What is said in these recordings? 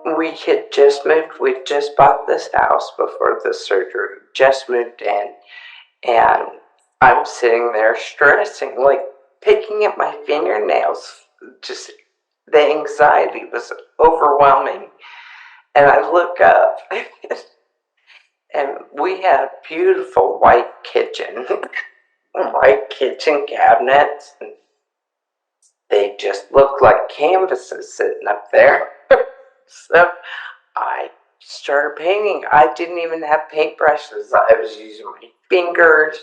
we had just moved. We just bought this house before the surgery. Just moved in, and I'm sitting there stressing, like picking at my fingernails. Just the anxiety was overwhelming. And I look up, and we had a beautiful white kitchen cabinets. And they just looked like canvases sitting up there. So I started painting. I didn't even have paintbrushes. I was using my fingers.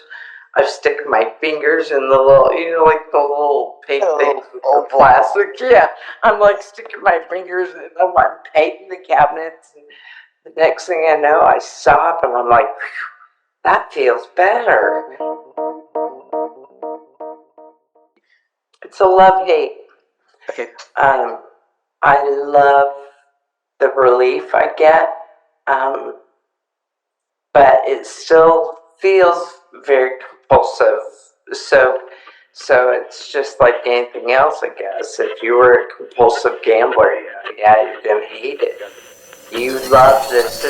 I was sticking my fingers in the little, like the little paint things with the plastic. Yeah, I'm like sticking my fingers in them. I'm painting the cabinets. And the next thing I know, I stop and I'm like, that feels better. It's a love-hate. Okay. I love the relief I get, but it still feels very compulsive. So it's just like anything else, I guess. If you were a compulsive gambler, yeah, you're gonna hate it. You love this.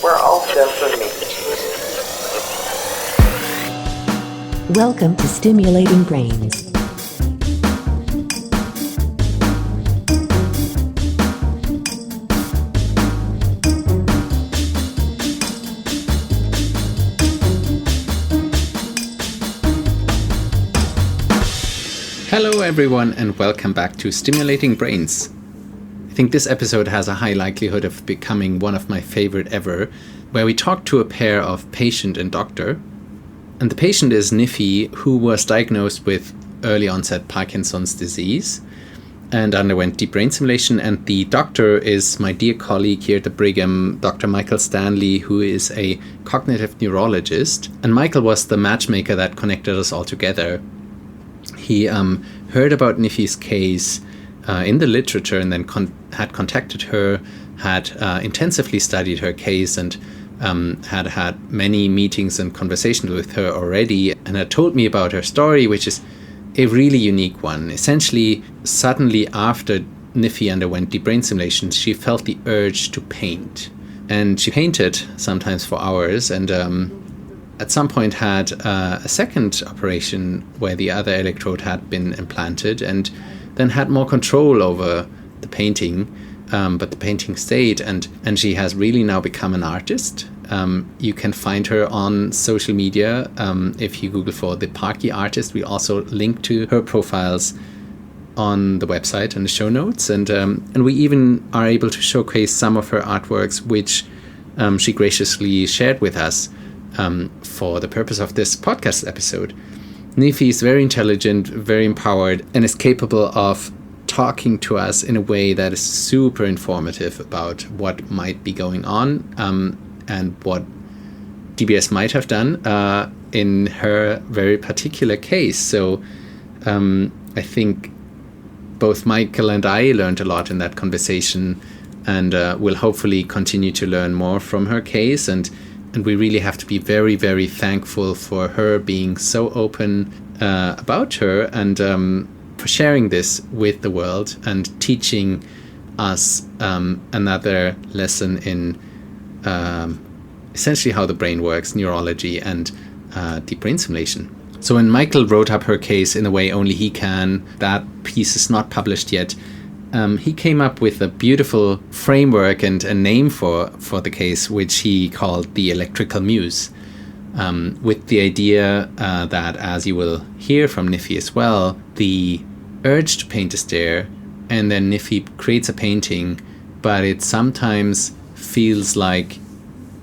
We're all dopamine chasers. Welcome to Stimulating Brains. Hello everyone and welcome back to Stimulating Brains. I think this episode has a high likelihood of becoming one of my favorite ever, where we talk to a pair of patient and doctor. And the patient is Niffy, who was diagnosed with early onset Parkinson's disease and underwent deep brain stimulation. And the doctor is my dear colleague here at the Brigham, Dr. Michael Stanley, who is a cognitive neurologist. And Michael was the matchmaker that connected us all together. He heard about Niffy's case in the literature and then had contacted her, had intensively studied her case and had had many meetings and conversations with her already, and had told me about her story, which is a really unique one. Essentially, suddenly after Niffy underwent deep brain stimulation, she felt the urge to paint. And she painted sometimes for hours, and at some point had a second operation where the other electrode had been implanted, and then had more control over the painting, but the painting stayed, and she has really now become an artist. You can find her on social media if you Google for the Parky artist. We also link to her profiles on the website and the show notes, and we even are able to showcase some of her artworks, which she graciously shared with us for the purpose of this podcast episode. Niffy is very intelligent, very empowered, and is capable of talking to us in a way that is super informative about what might be going on and what DBS might have done in her very particular case. So I think both Michael and I learned a lot in that conversation, and will hopefully continue to learn more from her case. And we really have to be very, very thankful for her being so open about her and for sharing this with the world and teaching us another lesson in essentially how the brain works, neurology, and deep brain stimulation. So when Michael wrote up her case in a way only he can, that piece is not published yet, he came up with a beautiful framework and a name for the case, which he called the electrical muse, with the idea that, as you will hear from Niffy as well, the urge to paint is there, and then Niffy creates a painting, but it sometimes feels like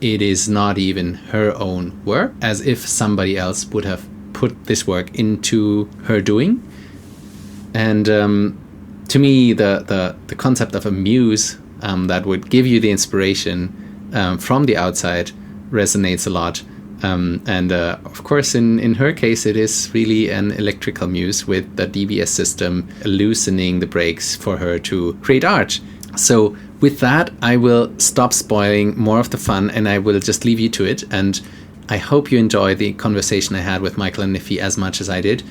it is not even her own work, as if somebody else would have put this work into her doing. And to me, the concept of a muse that would give you the inspiration from the outside resonates a lot. And of course, in her case, it is really an electrical muse with the DBS system loosening the brakes for her to create art. So with that, I will stop spoiling more of the fun, and I will just leave you to it. And I hope you enjoy the conversation I had with Michael and Niffy as much as I did.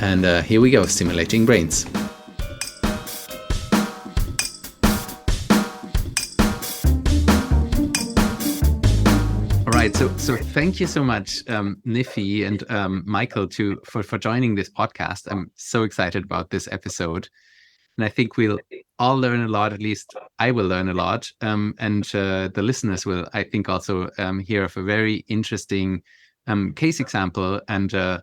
And here we go, Stimulating Brains. right. So thank you so much, Niffy and Michael, for joining this podcast. I'm so excited about this episode, and I think we'll all learn a lot. At least I will learn a lot, and the listeners will, I think, also hear of a very interesting case example and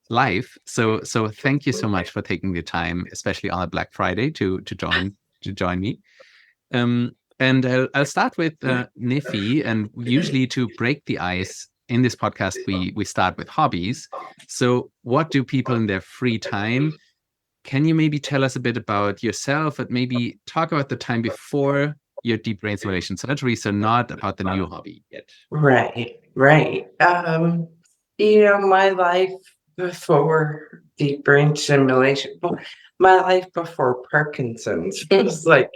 life. So thank you so much for taking the time, especially on a Black Friday, to join me. And I'll start with Niffy, and usually to break the ice in this podcast, we start with hobbies. So what do people in their free time? Can you maybe tell us a bit about yourself and maybe talk about the time before your deep brain stimulation surgery, so not about the new hobby yet? Right. My life before deep brain stimulation, my life before Parkinson's was like,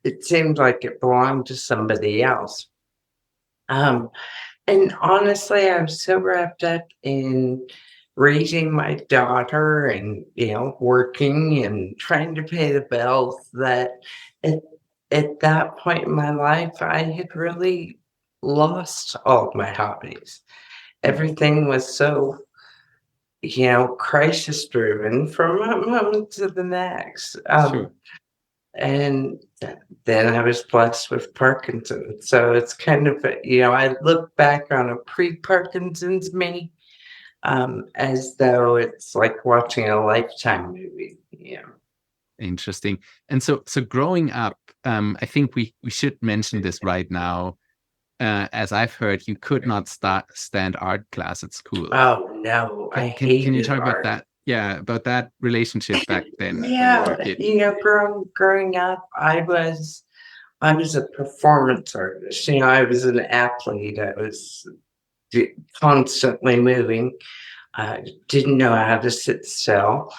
it seemed like it belonged to somebody else. And honestly, I'm so wrapped up in raising my daughter and, working and trying to pay the bills that at, at that point in my life, I had really lost all of my hobbies. Everything was so, crisis driven from one moment to the next. Sure. And then I was blessed with Parkinson's. So it's kind of, I look back on a pre-Parkinson's me as though it's like watching a Lifetime movie. Interesting. And so growing up, I think we should mention this right now. As I've heard, you could not stand art class at school. Oh no, Can you talk about that? Yeah, about that relationship back then. Yeah, growing up, I was a performance artist. I was an athlete. I was constantly moving. I didn't know how to sit still.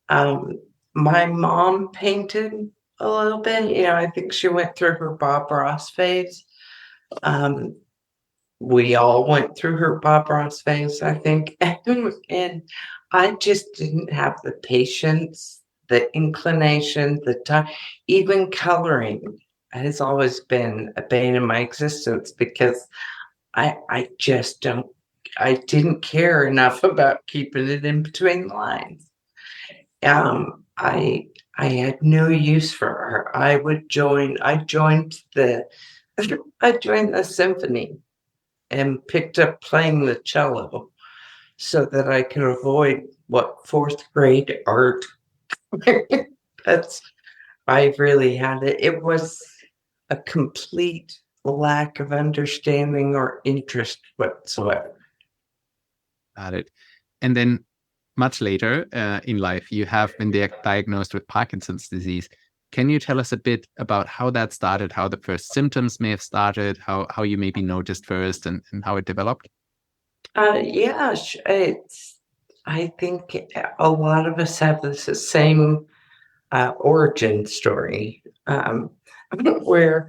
My mom painted a little bit. I think she went through her Bob Ross phase. We all went through her Bob Ross phase, I think. And I just didn't have the patience, the inclination, the time. Even coloring has always been a bane in my existence because I just I didn't care enough about keeping it in between the lines. I had no use for her. I joined the symphony and picked up playing the cello so that I could avoid fourth grade art. I really had it. It was a complete lack of understanding or interest whatsoever. Got it. And then much later in life, you have been diagnosed with Parkinson's disease. Can you tell us a bit about how that started, how the first symptoms may have started, how you maybe noticed first and how it developed? Yeah, I think a lot of us have the same origin story where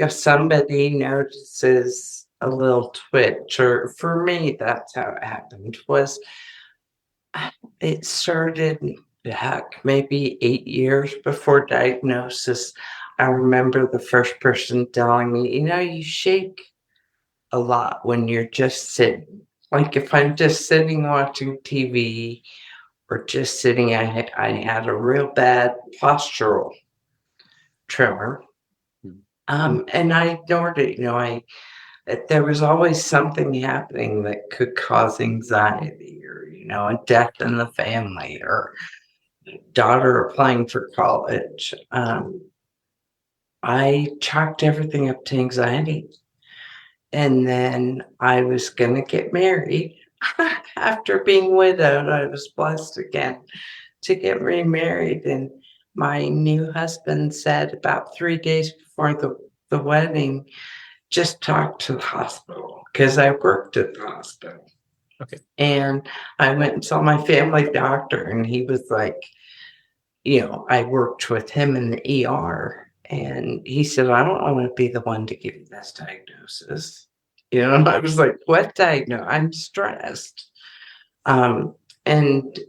somebody notices a little twitch, or for me, that's how it happened. It started back maybe 8 years before diagnosis. I remember the first person telling me, you shake a lot when you're just sitting. Like if I'm just sitting watching TV or just sitting, I had a real bad postural tremor. And I ignored it. There was always something happening that could cause anxiety, or a death in the family, or daughter applying for college. I chalked everything up to anxiety. And then I was going to get married. After being widowed, I was blessed again to get remarried. And my new husband said about 3 days before the wedding, just talk to the hospital, because I worked at the hospital. Okay. And I went and saw my family doctor, and he was like, I worked with him in the ER. And he said, I don't want to be the one to give you this diagnosis. And I was like, what diagnosis? I'm stressed. And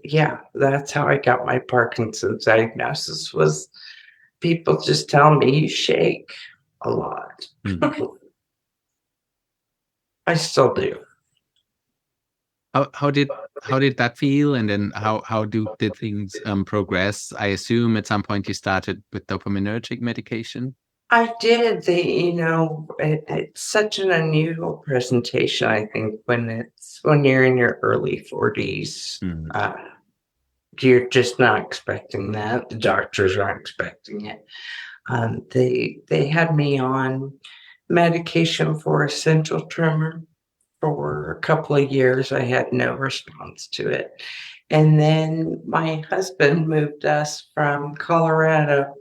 yeah, that's how I got my Parkinson's diagnosis, was people just telling me you shake a lot. I still do. How did that feel, and then how did things progress? I assume at some point you started with dopaminergic medication. I did. It's such an unusual presentation. I think when you're in your early 40s, you're just not expecting that. The doctors aren't expecting it. They had me on medication for a central tremor for a couple of years. I had no response to it. And then my husband moved us from Colorado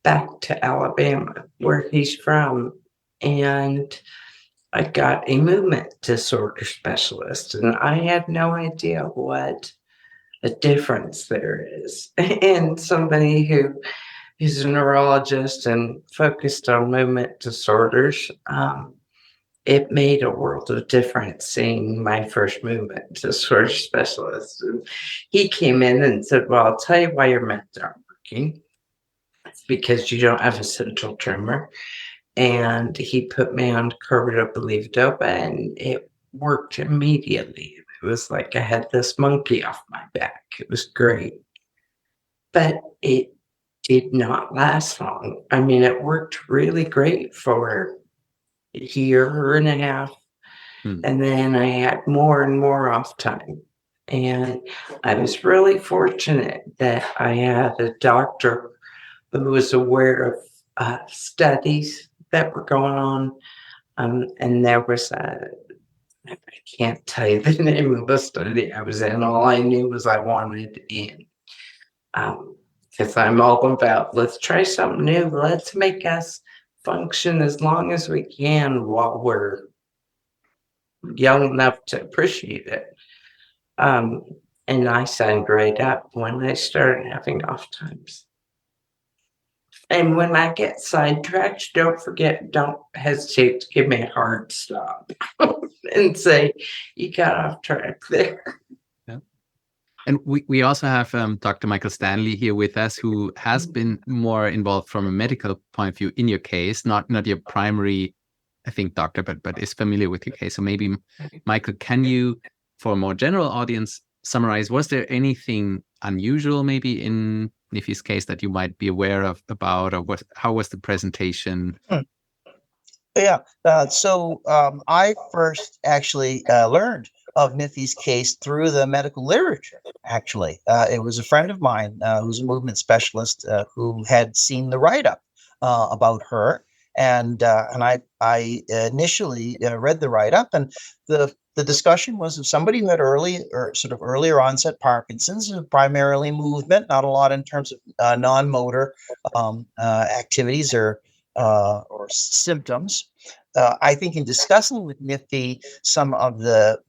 back to Alabama, where he's from. And I got a movement disorder specialist, and I had no idea what a difference there is. And somebody who is a neurologist and focused on movement disorders, it made a world of difference seeing my first movement disorder specialist. And he came in and said, "Well, I'll tell you why your meds aren't working. It's because you don't have a central tremor." And he put me on carbidopa, and it worked immediately. It was like I had this monkey off my back. It was great. But it did not last long. I mean, it worked really great for a year and a half. And then I had more and more off time. And I was really fortunate that I had a doctor who was aware of studies that were going on. And there was I can't tell you the name of the study I was in. All I knew was I wanted in. Because I'm all about, let's try something new. Let's make us function as long as we can while we're young enough to appreciate it. And I signed right up when I started having off times. And when I get sidetracked, don't hesitate to give me a hard stop and say, you got off track there. Yeah. And we also have Dr. Michael Stanley here with us, who has been more involved from a medical point of view in your case, not your primary, I think, doctor, but is familiar with your case. So maybe, Michael, can you, for a more general audience, summarize, was there anything unusual maybe in Niffy's case that you might be aware of about, or how was the presentation? Yeah. So I first actually learned of Niffy's case through the medical literature. Actually, it was a friend of mine who's a movement specialist who had seen the write-up about her, and I initially read the write-up, and the discussion was of somebody who had earlier onset Parkinson's, primarily movement, not a lot in terms of non-motor activities or symptoms. I think in discussing with Niffy some of the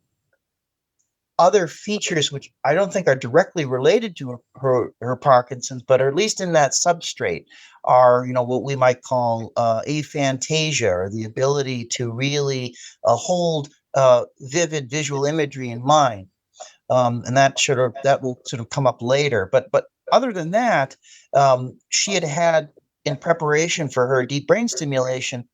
other features, which I don't think are directly related to her Parkinson's, but at least in that substrate, are what we might call aphantasia, or the ability to really hold vivid visual imagery in mind, and that will sort of come up later. But other than that, she had in preparation for her deep brain stimulation,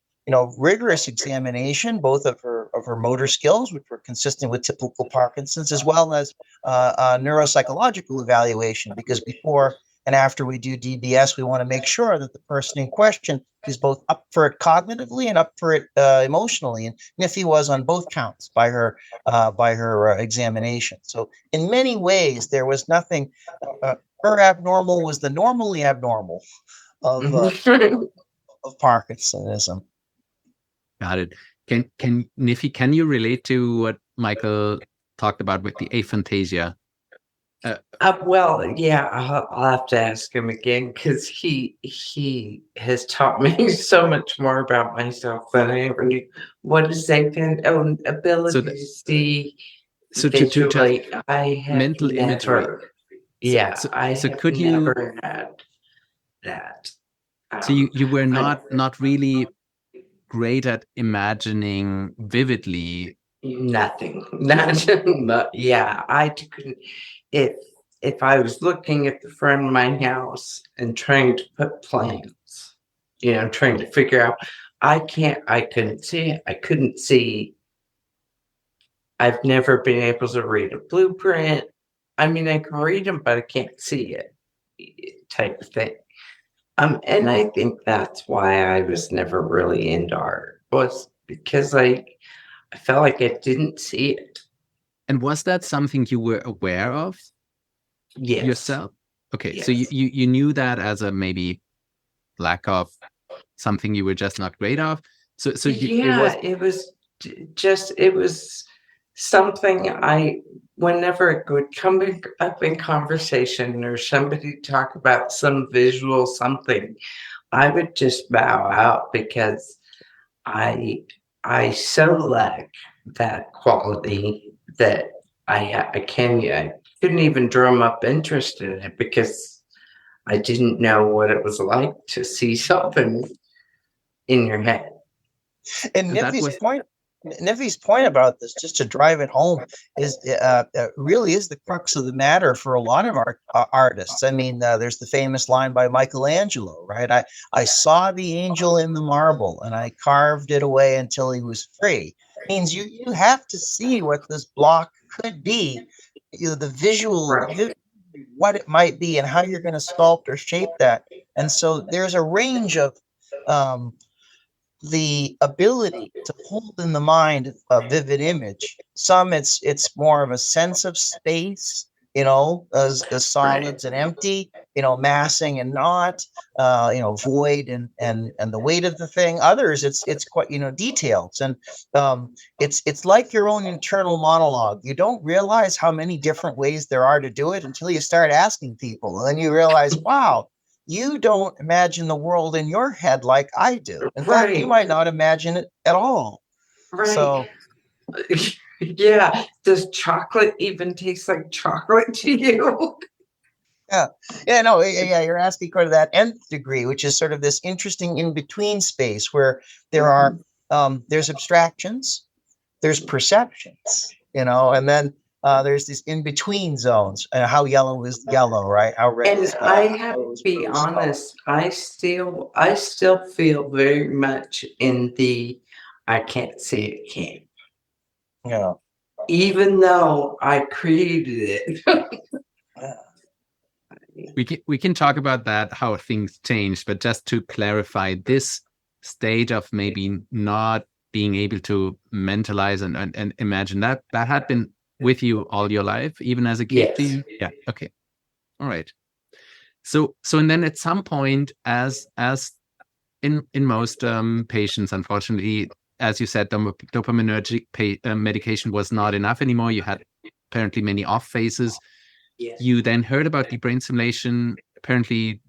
rigorous examination, both of her motor skills, which were consistent with typical Parkinson's, as well as neuropsychological evaluation, because before and after we do DBS, we want to make sure that the person in question is both up for it cognitively and up for it emotionally. And Niffy was on both counts by her examination. So in many ways, there was nothing. Her abnormal was the normally abnormal of Parkinsonism. Got it. Can Niffy, can you relate to what Michael talked about with the aphantasia? Well, yeah, I'll have to ask him again, because he has taught me so much more about myself than I ever knew. What is ability to see visually? I have mental imagery. Yeah, I have never had that. So you were not really great at imagining vividly. Nothing. Yeah, I couldn't. If I was looking at the front of my house and trying to put plans, trying to figure out, I couldn't see it. I couldn't see I've never been able to read a blueprint. I mean, I can read them, but I can't see it, type of thing. And I think that's why I was never really into art, was because I felt like I didn't see it. And was that something you were aware of Yes. yourself? Okay, Yes. so you knew that as a maybe lack of something you were just not great of. So It was it was something whenever it would come up in conversation or somebody talk about some visual something, I would just bow out because I so lack that quality that I couldn't even drum up interest in it because I didn't know what it was like to see something in your head. And that was Niffy's point about this, just to drive it home, is really is the crux of the matter for a lot of artists. I mean, there's the famous line by Michelangelo, right? I saw the angel in the marble and I carved it away until he was free. Means you have to see what this block could be, the visual, Right. what it might be, and how you're going to sculpt or shape that. And so there's a range of the ability to hold in the mind a vivid image. Some it's more of a sense of space, as solids and empty, massing and not, void and the weight of the thing. Others, it's quite, details, and it's like your own internal monologue. You don't realize how many different ways there are to do it until you start asking people, and then you realize, wow, you don't imagine the world in your head like I do. In fact, you might not imagine it at all. Right. So, yeah. Does chocolate even taste like chocolate to you? yeah, you're asking kind of that nth degree, which is sort of this interesting in between space where there are there's abstractions, there's perceptions, and then there's these in between zones. How yellow is yellow, right? How red And is red. I have to be honest, I still feel very much in the I can't see it camp. Yeah. Even though I created it. we can talk about that, how things change, but just to clarify, this state of maybe not being able to mentalize and imagine, that had been with you all your life, even as a kid. Yes. Yeah. Okay. All right. So and then at some point, as in most patients, unfortunately, as you said, dopaminergic medication was not enough anymore. You had apparently many off phases. Yes. You then heard about the brain stimulation, apparently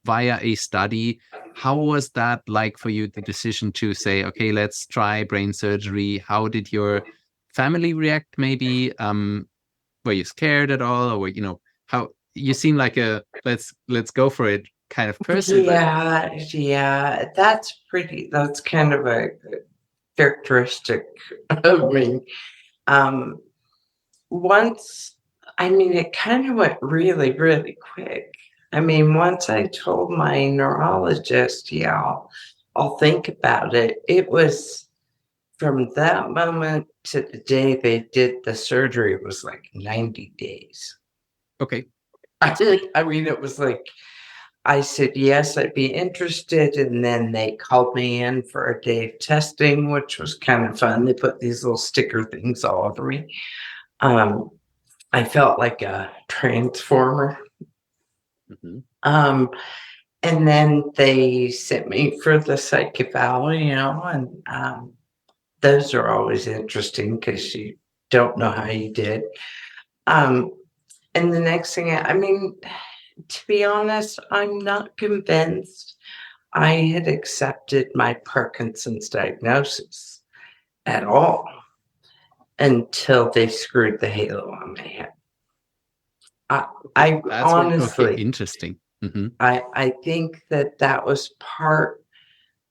via a study. How was that like for you, the decision to say, okay, let's try brain surgery? How did your family react maybe? Were you scared at all? Or, how you seem like a let's go for it kind of person. Yeah, that's kind of a characteristic of me. It kind of went really, really quick. Once I told my neurologist, yeah, I'll think about it. It was from that moment to the day they did the surgery, it was like 90 days. Okay. It was like, I said, yes, I'd be interested. And then they called me in for a day of testing, which was kind of fun. They put these little sticker things all over me. I felt like a transformer. Mm-hmm. And then they sent me for the psych eval, and those are always interesting because you don't know how you did. And the next thing, to be honest, I'm not convinced I had accepted my Parkinson's diagnosis at all until they screwed the halo on my head. I That's honestly, interesting. Mm-hmm. I think that was part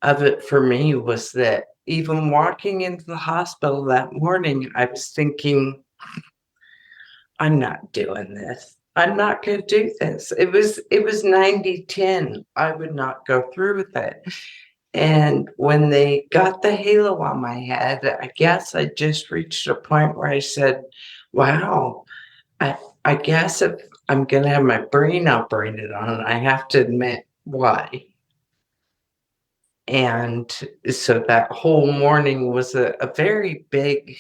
of it for me, was that even walking into the hospital that morning, I was thinking, I'm not doing this. I'm not going to do this. It was 90-10. I would not go through with it. And when they got the halo on my head, I guess I just reached a point where I said, wow, I guess if I'm going to have my brain operated on, I have to admit why. And so that whole morning was a very big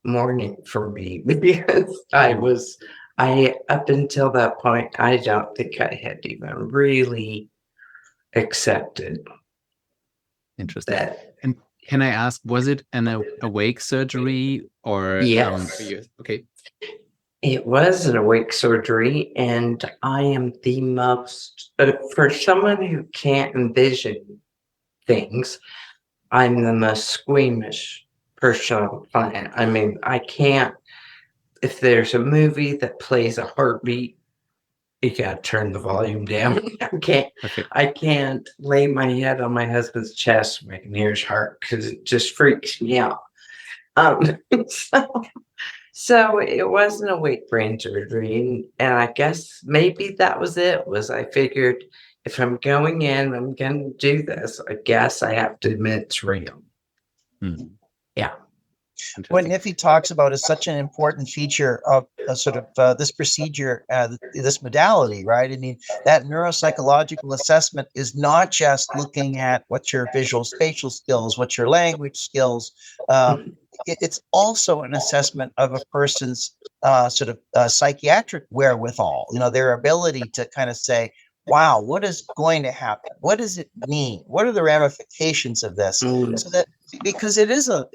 morning for me because up until that point, I don't think I had even really accepted Interesting. that. And can I ask, was it an awake surgery or? Yes. Okay. It was an awake surgery, and I am the most, for someone who can't envision things, I'm the most squeamish person on the planet. I mean, I can't, if there's a movie that plays a heartbeat, you gotta turn the volume down. Okay. I can't lay my head on my husband's chest when I can hear his heart because it just freaks me out. So, so it wasn't a weight brain surgery, and I guess maybe that was it. Was I figured if I'm going in, I'm going to do this. I guess I have to admit it's real. Hmm. Yeah. What Niffy talks about is such an important feature of this procedure, this modality, right? I mean, that neuropsychological assessment is not just looking at what's your visual spatial skills, what's your language skills. It's also an assessment of a person's psychiatric wherewithal, their ability to kind of say, wow, what is going to happen? What does it mean? What are the ramifications of this? So that, because it's a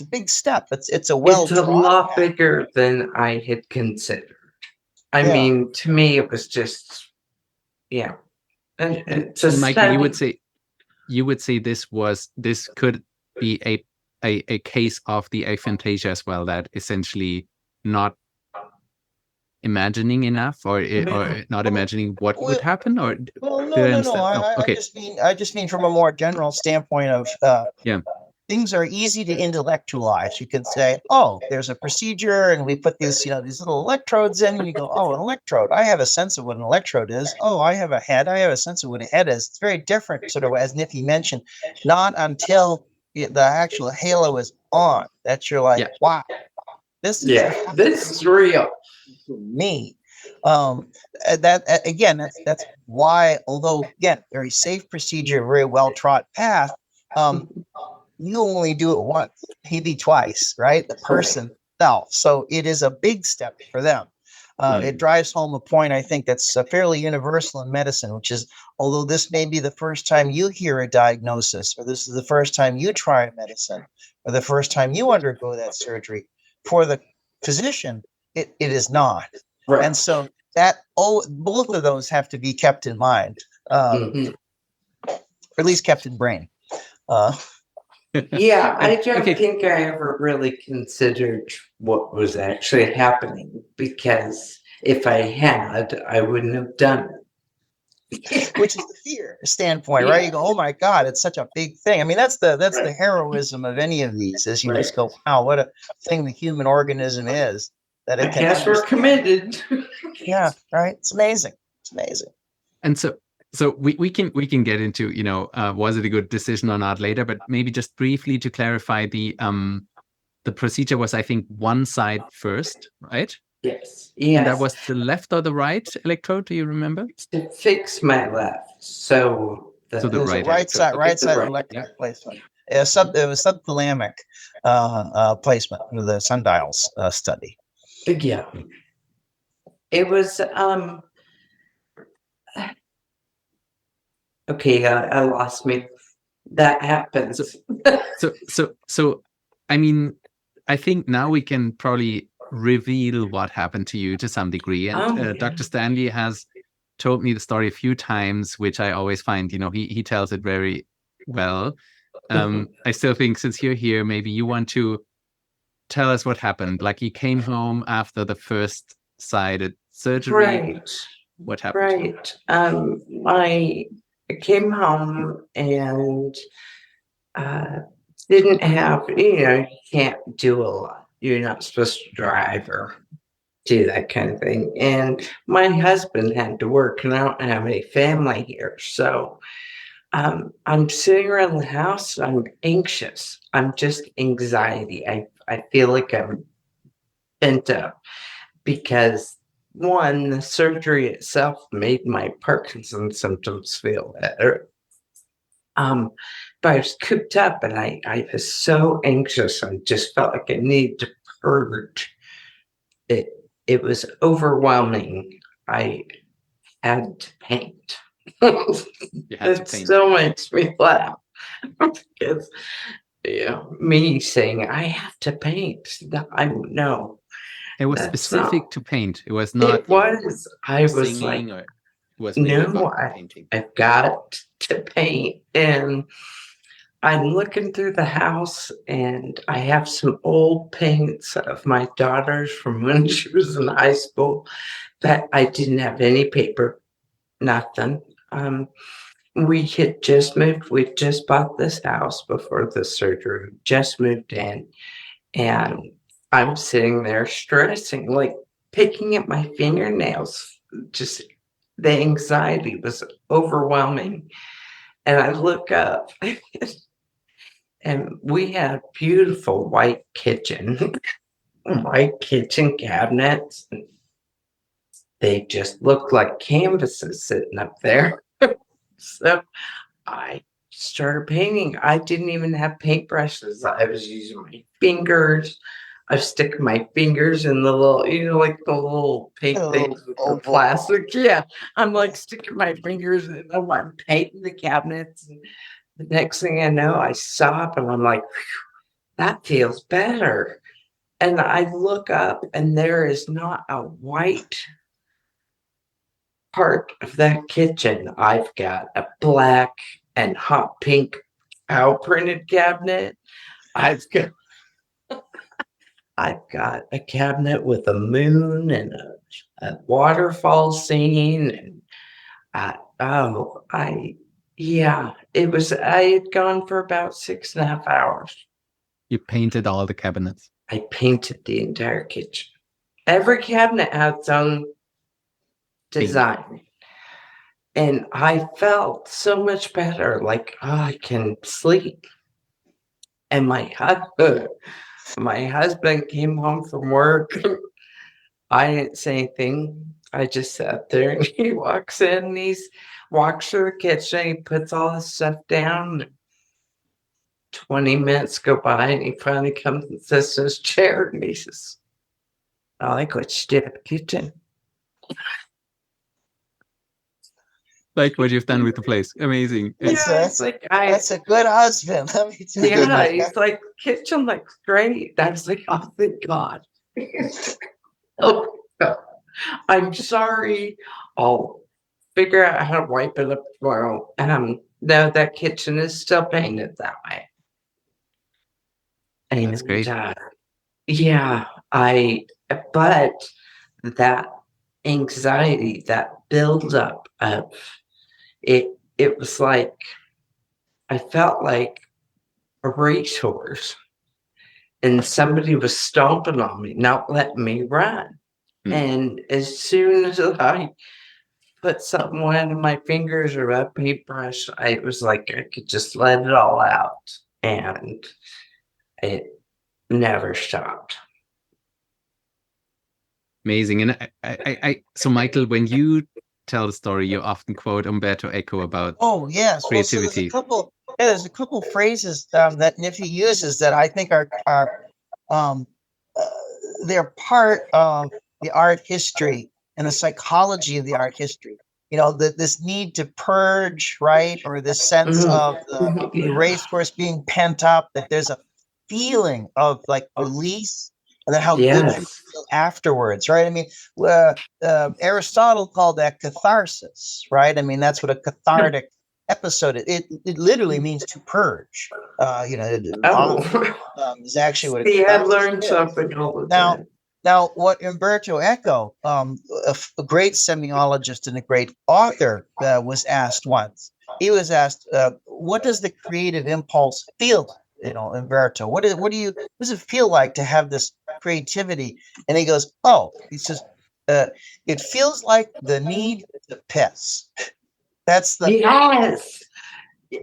big step. It's a lot bigger than I had considered. I mean, to me, it was just, yeah. And Michael, you would say this could be a case of the aphantasia as well, that essentially not imagining enough or not imagining what would happen, or no. I just mean from a more general standpoint of things are easy to intellectualize. You can say, oh, there's a procedure and we put these little electrodes in, and you go, oh, an electrode. I have a sense of what an electrode is. Oh, I have a head. I have a sense of what a head is. It's very different, sort of, as Niffy mentioned, not until the actual halo is on that you're like, wow, this is real for me. That's why, although again, very safe procedure, very well trod path, you only do it once, maybe twice, right? The person self. So it is a big step for them. It drives home a point, I think, that's fairly universal in medicine, which is, although this may be the first time you hear a diagnosis, or this is the first time you try medicine, or the first time you undergo that surgery, for the physician, it is not. Right. And so both of those have to be kept in mind, or at least kept in brain. Yeah, I don't think I ever really considered what was actually happening, because if I had, I wouldn't have done it. Which is the fear standpoint, right? You go, oh my God, it's such a big thing. I mean, that's the heroism of any of these, is you just go, wow, what a thing the human organism is. That it I guess we're committed. Yeah, right. It's amazing. It's amazing. And so we can get into, was it a good decision or not later, but maybe just briefly to clarify, the procedure was, I think, one side first, right? Yes. And that was the left or the right electrode? Do you remember? To fix my left. So the right side electrode placement. It was subthalamic placement of the sundials study. Yeah. It was okay, I lost me. That happens. So I mean, I think now we can probably reveal what happened to you to some degree. And Dr. Stanley has told me the story a few times, which I always find, he tells it very well. I still think, since you're here, maybe you want to tell us what happened. Like, you came home after the first sided surgery. Right. What happened? Right. I came home and didn't have, you can't do a lot. You're not supposed to drive or do that kind of thing. And my husband had to work, and I don't have any family here. So I'm sitting around the house. I'm anxious. I'm just anxiety. I feel like I'm bent up because one, the surgery itself made my Parkinson symptoms feel better. Um, but I was cooped up and I was so anxious. I just felt like I needed to purge. It it was overwhelming. I had to paint. You had to It paint. still makes me laugh because me saying I have to paint. I no, It was that's not. specific to paint. It was not It was. I was like, singing, or it was really no, about painting. I've got to paint, and I'm looking through the house, and I have some old paints of my daughter's from when she was in high school that I didn't have any paper, nothing. We had just moved. We just bought this house before the surgery. Just moved in, and I'm sitting there stressing, like picking at my fingernails. Just the anxiety was overwhelming. And I look up, and we had a beautiful white kitchen, white kitchen cabinets. They just looked like canvases sitting up there. So I started painting. I didn't even have paintbrushes. I was using my fingers. I was sticking my fingers in the little, like the little paint things with the Oval. plastic. Yeah. I'm like sticking my fingers in them. I'm painting the cabinets. And the next thing I know, I stop and I'm like, that feels better. And I look up and there is not a white part of that kitchen. I've got a black and hot pink cow printed cabinet. I've got I've got a cabinet with a moon and a waterfall scene, and it was. I had gone for about 6.5 hours. You painted all the cabinets. I painted the entire kitchen. Every cabinet had its own design. And I felt so much better, like, I can sleep. And my husband came home from work. I didn't say anything. I just sat there, and he walks in and walks through the kitchen. He puts all his stuff down. 20 minutes go by and he finally comes and sits in his chair and he says, I like what you did at the kitchen. Like what you've done with the place. Amazing. That's a good husband. Let me tell you. Yeah, he's like, kitchen looks great. I was like, oh, thank God. Oh, I'm sorry. I'll figure out how to wipe it up tomorrow. No, that kitchen is still painted that way. And That's great. yeah, but that anxiety, that buildup of it was like I felt like a racehorse, and somebody was stomping on me, not letting me run. And as soon as I put something wet in my fingers or a paintbrush, it was like I could just let it all out, and it never stopped. Amazing. And so Michael, when you tell the story, you often quote Umberto Eco about yes. creativity. Well, so there's a couple phrases that Niffy uses that I think are they're part of the art history and the psychology of the art history. This need to purge, right? Or this sense of the racehorse being pent up, that there's a feeling of like release, and then how good you feel afterwards, right? I mean, Aristotle called that catharsis, right? I mean, that's what a cathartic episode is. It literally means to purge. Is actually what See, I learned something all the time. Now, what Umberto Eco, a great semiologist and a great author, was asked once. He was asked, "What does the creative impulse feel like?" Umberto, what does it feel like to have this creativity? And he goes, he says, "It feels like the need to piss." That's the yes.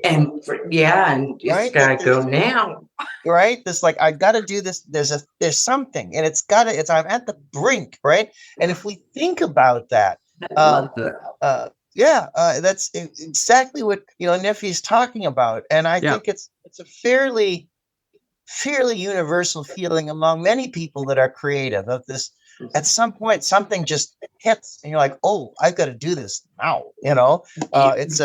And and it's right? gotta go now. Right? This like I got to do this. There's something, and it's I'm at the brink, right? And if we think about that, I love that. that's exactly what Niffy's talking about, and I think it's a fairly universal feeling among many people that are creative of this. At some point, something just hits, and you're like, "Oh, I've got to do this now." It's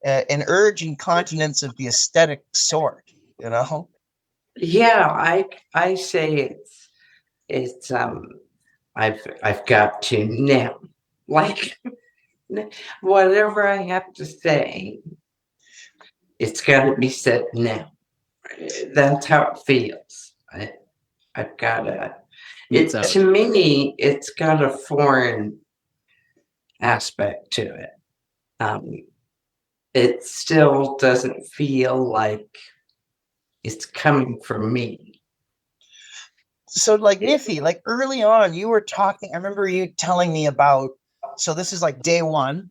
an urge incontinence of the aesthetic sort. Yeah, I say it's I've got to now. Like whatever I have to say, it's got to be said now. That's how it feels. I've got to. To me, it's got a foreign aspect to it. It still doesn't feel like it's coming from me. So like Niffy, like early on, you were talking. I remember you telling me about. So this is like day one,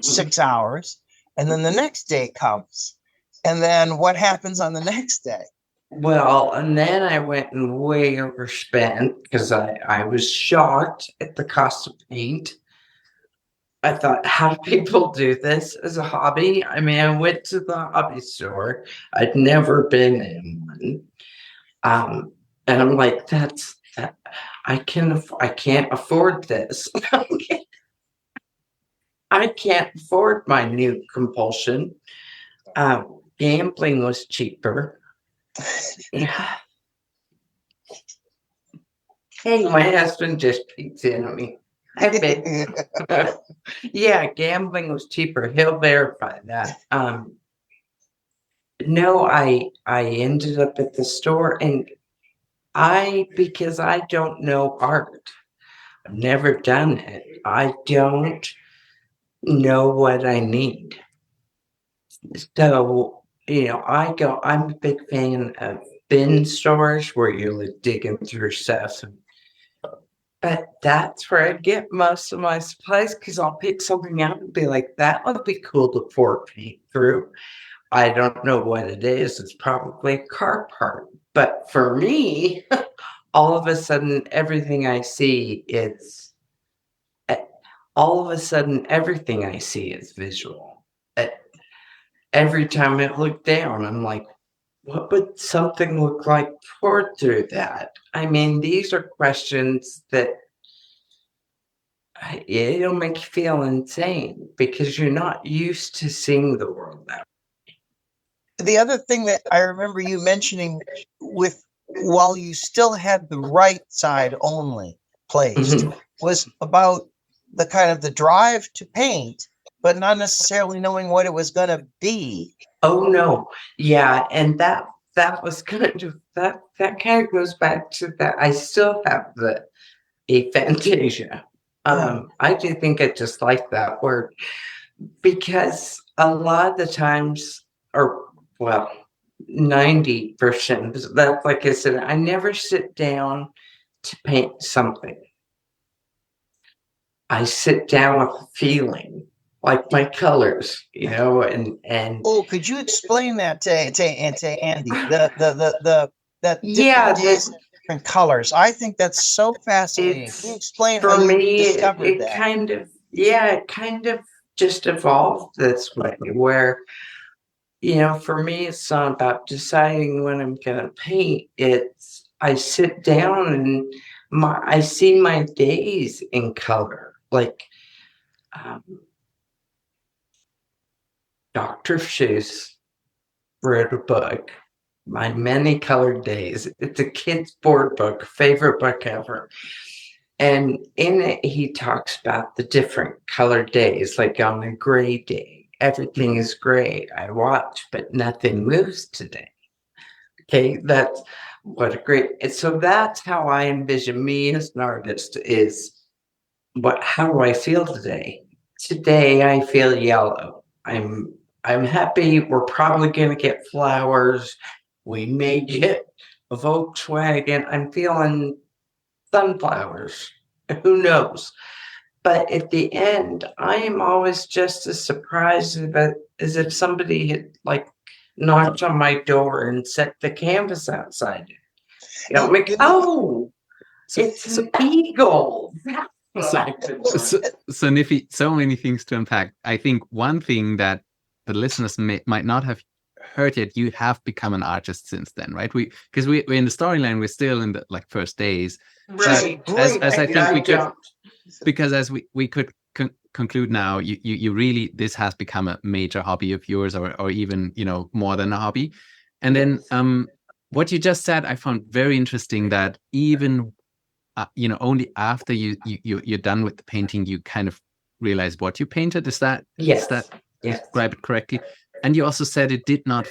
6 hours, and then the next day comes, and then what happens on the next day? Well, and then I went and way overspent because I was shocked at the cost of paint. I thought, how do people do this as a hobby? I mean, I went to the hobby store. I'd never been in one. And I'm like, I can't afford this. I can't afford my new compulsion. Gambling was cheaper. Yeah. Hey, my husband just peeked in at me. Hi, babe. Yeah, gambling was cheaper. He'll verify that. No, I ended up at the store, and because I don't know art. I've never done it. I don't know what I need. So, I'm a big fan of bin stores where you're like digging through stuff. But that's where I get most of my supplies because I'll pick something out and be like, that would be cool to pour paint through. I don't know what it is. It's probably a car part. But for me, all of a sudden, everything I see is visual. Every time I look down, I'm like, what would something look like poured through that? I mean, these are questions that it'll make you feel insane because you're not used to seeing the world that way. The other thing that I remember you mentioning while you still had the right side only placed was about the kind of the drive to paint, but not necessarily knowing what it was going to be. Oh no. Yeah. And that was kind of that kind of goes back to that. I still have the aphantasia. I do think I just like that word because a lot of the times, or well, 90%, that's like I said, I never sit down to paint something. I sit down with a feeling, like my colors, and Oh, could you explain that to Andy? That different colors. I think that's so fascinating. Can you explain for how you me, discovered it that? it kind of just evolved this way where, for me, it's not about deciding when I'm going to paint. It's I sit down and I see my days in color. Like Dr. Seuss wrote a book, My Many Colored Days. It's a kid's board book, favorite book ever. And in it, he talks about the different colored days, like on a gray day, everything is gray. I watch, but nothing moves today. Okay, that's what a great. So that's how I envision me as an artist is how do I feel today? Today I feel yellow. I'm happy. We're probably gonna get flowers. We may get a Volkswagen. I'm feeling sunflowers. Who knows? But at the end, I am always just as surprised as if somebody had like knocked on my door and set the canvas outside. You know, like, oh, it's an eagle. So Niffy, so many things to unpack. I think one thing that the listeners might not have heard yet, you have become an artist since then, right? Because we're in the storyline, we're still in the like first days. Right. As I think we could, because as we could conclude now, you really, this has become a major hobby of yours, or even, you know, more than a hobby. And then what you just said, I found very interesting, that even you know, only after you're done with the painting, you kind of realize what you painted. Is that describe it correctly? And you also said it does not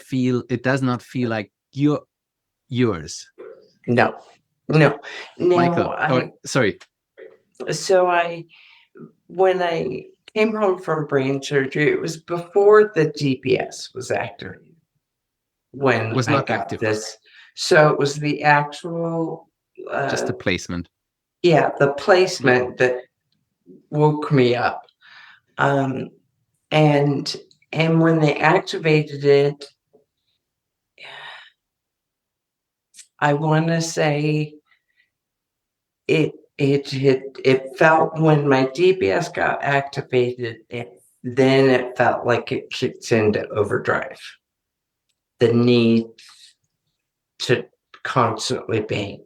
feel like yours. No. Michael, sorry. So when I came home from brain surgery, it was before the GPS was activated. When was not active. This, so it was the actual just the placement. Yeah, the placement that woke me up. And when they activated it, I want to say it felt, when my DBS got activated, then it felt like it kicked into overdrive. The need to constantly paint.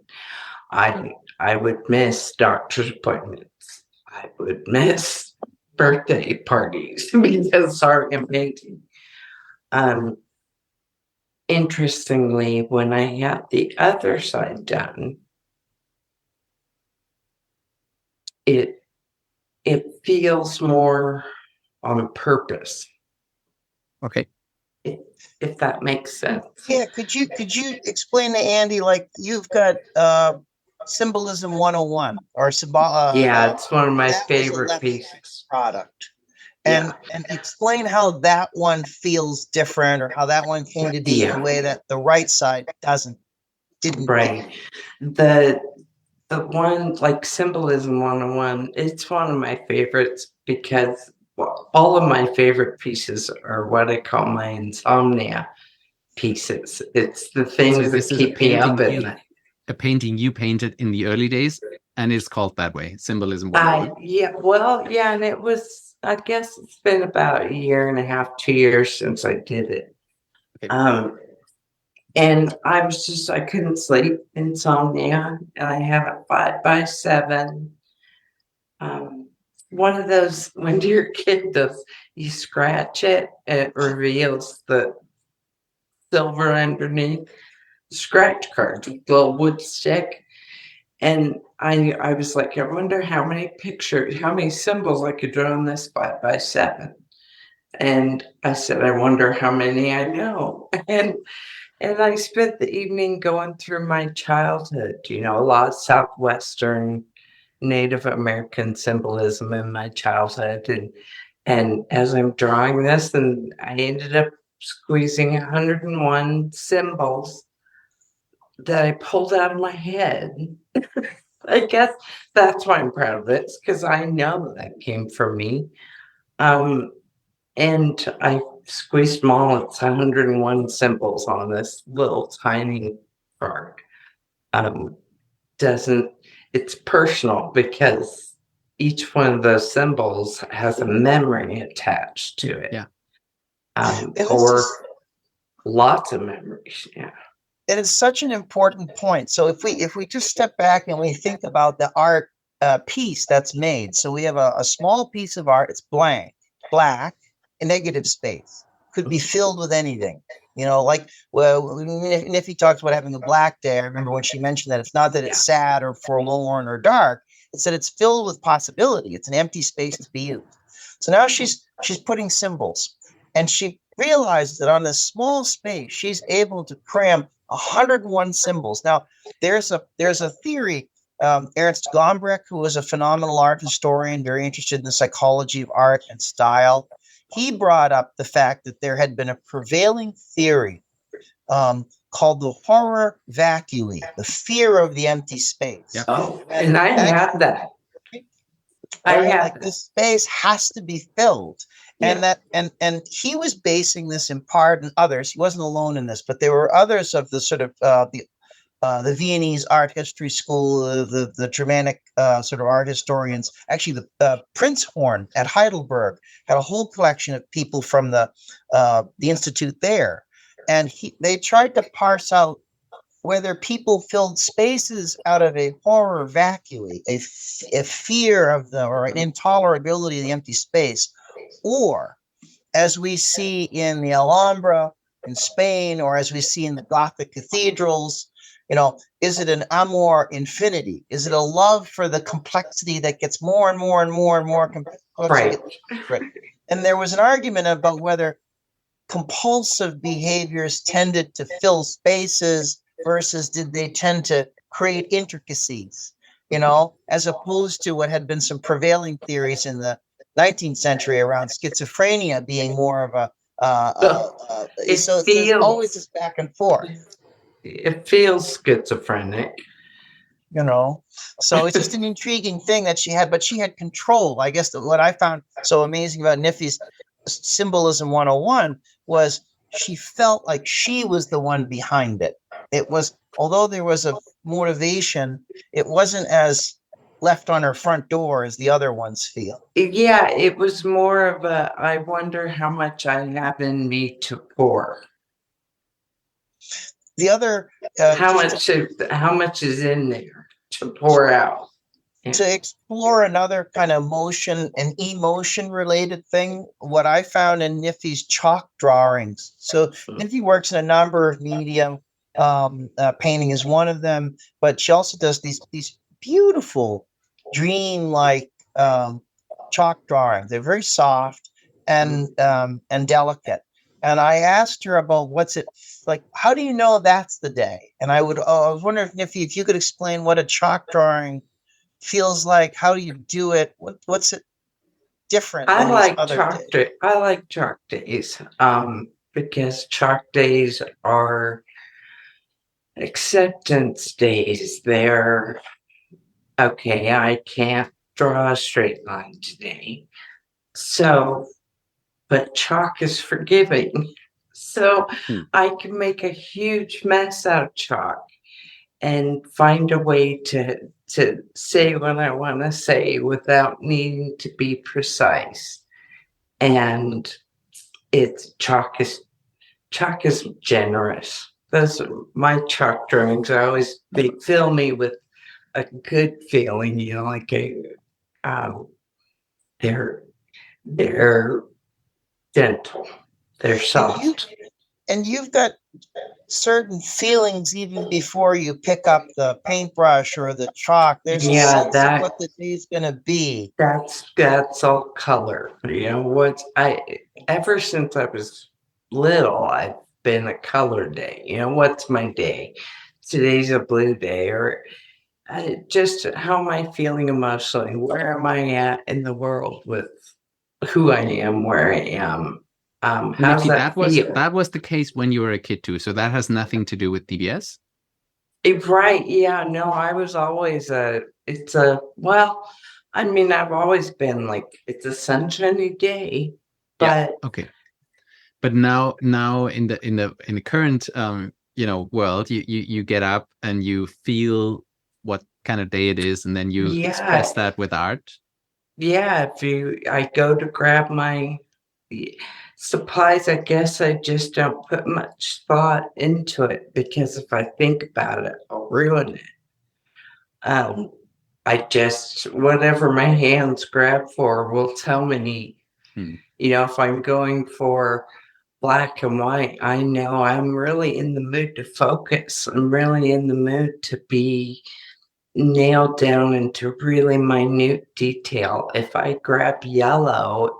I would miss doctor's appointments. I would miss birthday parties because art and painting. Interestingly, when I had the other side done, it feels more on purpose. Okay. If that makes sense. Yeah, could you explain to Andy, like, you've got Symbolism 101 or symbol? Yeah, it's one of my favorite pieces. Product. And explain how that one feels different, or how that one came to be in a way that the right side didn't. Right. The one, like Symbolism 101, it's one of my favorites because all of my favorite pieces are what I call my insomnia pieces. It's the things that keep me up at night. A painting you painted in the early days, and it's called that way, Symbolism 101. And it was, I guess it's been about a year and a half, 2 years since I did it. Okay. And I couldn't sleep, insomnia, and I have a 5x7. One of those, when your kid does, you scratch it and it reveals the silver underneath. Scratch cards with a little wood stick. And I was like, I wonder how many symbols I could draw on this 5x7. And I said, I wonder how many I know. And I spent the evening going through my childhood, a lot of Southwestern Native American symbolism in my childhood. And as I'm drawing this, and I ended up squeezing 101 symbols that I pulled out of my head. I guess that's why I'm proud of it, because I know that came from me. And I squeezed them all. It's 101 symbols on this little tiny card. It's personal because each one of those symbols has a memory attached to it. Yeah. Or lots of memories. Yeah. It is such an important point. So if we just step back and we think about the art piece that's made, so we have a small piece of art. It's black, a negative space, could be filled with anything. Like, well, Niffy talks about having a black day. I remember when she mentioned that it's not that it's sad or forlorn or dark. It's that it's filled with possibility. It's an empty space to be used. So now she's putting symbols, and she realizes that on this small space, she's able to cram 101 symbols. Now, there's a theory. Ernst Gombrich, who was a phenomenal art historian, very interested in the psychology of art and style, he brought up the fact that there had been a prevailing theory called the horror vacui, the fear of the empty space. Yep. Oh, and I had that. right? Like this space has to be filled. And and he was basing this in part, and others, he wasn't alone in this, but there were others of the sort of the Viennese art history school, the Germanic sort of art historians. Actually, the Prinzhorn at Heidelberg had a whole collection of people from the institute there, and they tried to parse out whether people filled spaces out of a horror vacuum, a fear of the or an intolerability of the empty space, or as we see in the Alhambra in Spain, or as we see in the Gothic cathedrals, is it an amor infinity? Is it a love for the complexity that gets more and more and more and more complex? Right. And there was an argument about whether compulsive behaviors tended to fill spaces versus did they tend to create intricacies, as opposed to what had been some prevailing theories in the 19th century around schizophrenia being more of a so there's always this back and forth. It feels schizophrenic. So it's just an intriguing thing that she had, but she had control. I guess what I found so amazing about Niffy's Symbolism 101 was she felt like she was the one behind it. It was, although there was a motivation, it wasn't as left on her front door as the other ones feel. Yeah, it was more of a, I wonder how much I have in me to pour. The other how much is in there to pour out. To explore another kind of motion and emotion related thing, what I found in Niffy's chalk drawings. So Niffy works in a number of medium. Painting is one of them, but she also does these beautiful dream-like chalk drawings. They're very soft and delicate. And I asked her about what's it like. How do you know that's the day? And I was wondering, Niffy, if you could explain what a chalk drawing feels like. How do you do it? What's it different? I like chalk days because chalk days are acceptance days. They're okay. I can't draw a straight line today, but chalk is forgiving, so I can make a huge mess out of chalk and find a way to say what I want to say without needing to be precise. And chalk is generous. Those are my chalk drawings. They fill me with a good feeling, like they're gentle, they're soft. And you've got certain feelings even before you pick up the paintbrush or the chalk. There's a sense of what the day's going to be. That's all color. Ever since I was little, I've been a color day. What's my day? Today's a blue day, or just how am I feeling emotionally? Where am I at in the world with who I am, where I am? Niffy, that was the case when you were a kid too, so that has nothing to do with DBS? Right, yeah, no, I was always I've always been like, it's a sunshiny day, but yeah, okay. But now in the current world, you get up and you feel what kind of day it is, and then you express that with art. Yeah, I go to grab my supplies, I guess I just don't put much thought into it, because if I think about it, I'll ruin it. I just, whatever my hands grab for will tell me, if I'm going for black and white, I know I'm really in the mood to focus. I'm really in the mood to be nailed down into really minute detail. If I grab yellow,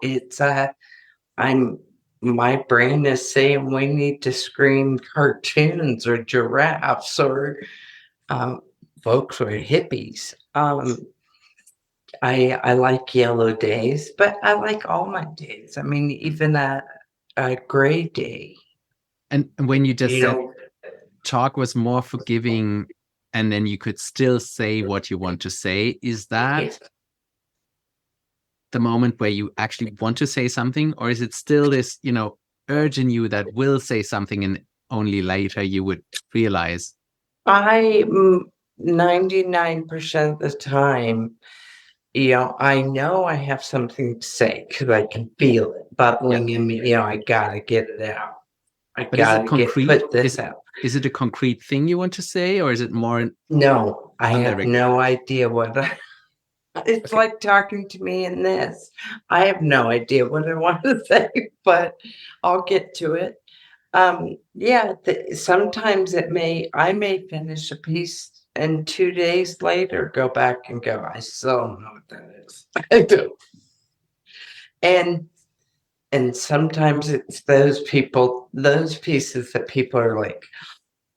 my brain is saying we need to screen cartoons or giraffes or folks or hippies. I like yellow days, but I like all my days. Even a gray day. And when you just said chalk was more forgiving, and then you could still say what you want to say, is that the moment where you actually want to say something, or is it still this, urge in you that will say something and only later you would realize? 99% of the time, I know I have something to say because I can feel it bubbling in me. I gotta get it out. But is it concrete? Put this out. Is it a concrete thing you want to say, or is it more? No, I have indirect? no idea what. It's like talking to me in this. I have no idea what I want to say, but I'll get to it. Sometimes I may finish a piece and 2 days later go back and go, I still don't know what that is. I do. And sometimes it's those pieces that people are like,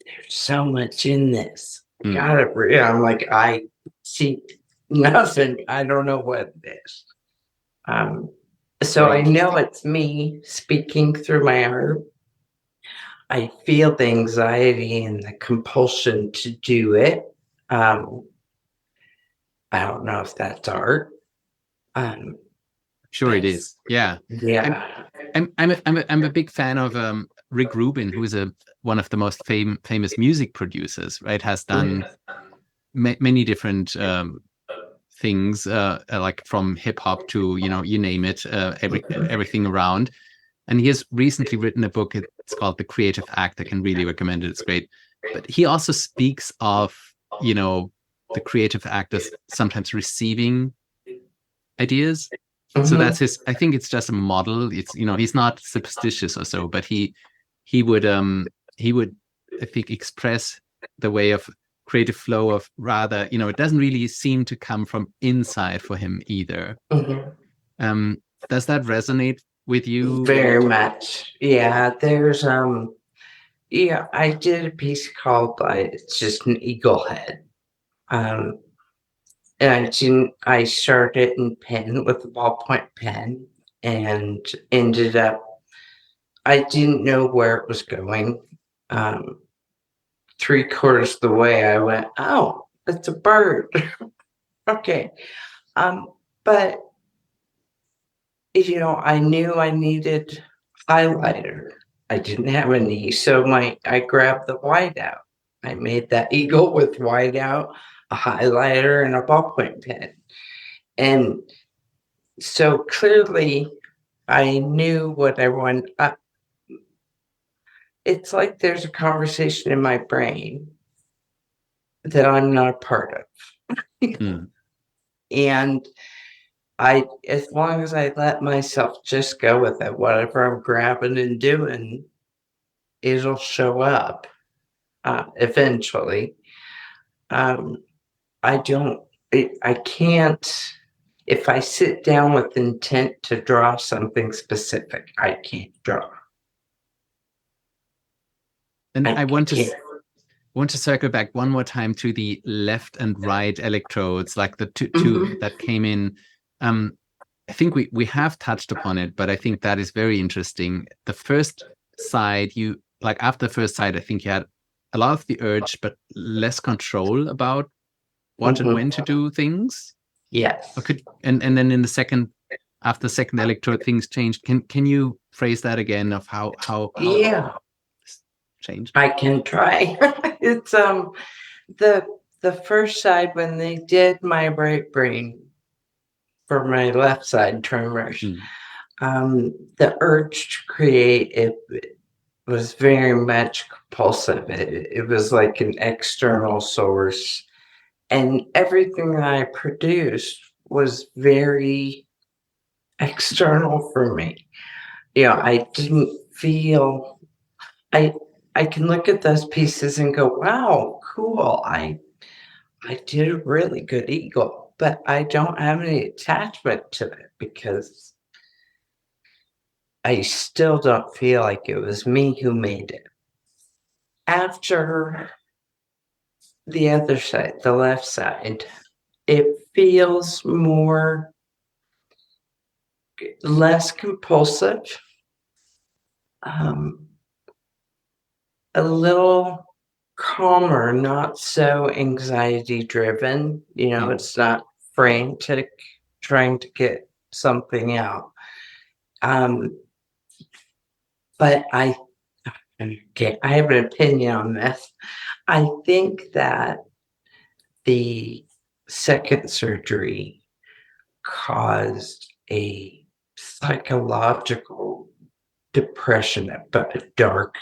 there's so much in this. Gotta read. I'm like, I see nothing. I don't know what it is. So I know it's me speaking through my art. I feel the anxiety and the compulsion to do it. I don't know if that's art. Sure, it is. Yeah. Yeah. I'm a big fan of Rick Rubin, who is one of the most famous music producers. Right, has done many different things, like from hip hop to you name it, everything around. And he has recently written a book. It's called The Creative Act. I can really recommend it. It's great. But he also speaks of the creative act as sometimes receiving ideas. So that's his. I think it's just a model. It's he's not superstitious or so, but he would I think express the way of creative flow of rather it doesn't really seem to come from inside for him either. Does that resonate with you? Very much. Yeah. There's I did a piece called it's just an eagle head. And I started in pen with a ballpoint pen and ended up, I didn't know where it was going. 3/4 of the way I went, oh, it's a bird. Okay. But I knew I needed highlighter. I didn't have any, so I grabbed the whiteout. I made that eagle with whiteout, a highlighter, and a ballpoint pen. And so clearly, I knew what I wanted. It's like there's a conversation in my brain that I'm not a part of. And as long as I let myself just go with it, whatever I'm grabbing and doing, it'll show up eventually. I can't, if I sit down with intent to draw something specific, I can't draw. And I want to circle back one more time to the left and right electrodes, like the two that came in. I think we have touched upon it, but I think that is very interesting. The first side, after the first side, I think you had a lot of the urge, but less control about what and when to do things. Yes. And then in the second, after the second electrode, things changed. Can you phrase that again of how changed? I can try. It's the first side when they did my right brain for my left side tremors. The urge to create it was very much compulsive. It was like an external source, and everything that I produced was very external for me. I didn't feel. I can look at those pieces and go, wow, cool. I did a really good eagle, but I don't have any attachment to it because I still don't feel like it was me who made it. After the other side, the left side, it feels less compulsive, a little calmer, not so anxiety driven. It's not frantic trying to get something out. But I have an opinion on this. I think that the second surgery caused a psychological depression, but a dark.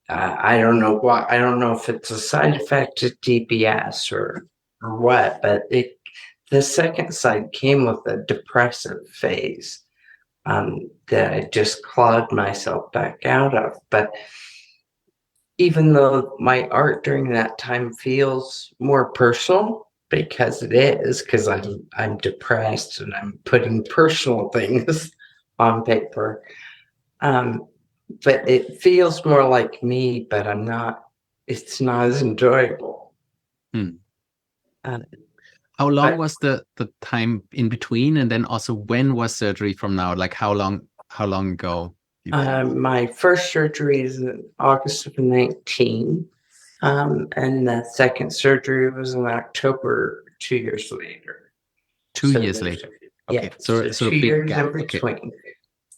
I don't know why. I don't know if it's a side effect of DBS or what, but the second side came with a depressive phase that I just clawed myself back out of. But even though my art during that time feels more personal, because it is, because I'm depressed and I'm putting personal things on paper. But it feels more like me, but I'm not, it's not as enjoyable. How long was the time in between? And then also, when was surgery from now? Like how long ago? My first surgery is in August of 19. And the second surgery was in October 2 years later. 2 years later. Okay. Yeah, So 2 big years gap. in between. Okay.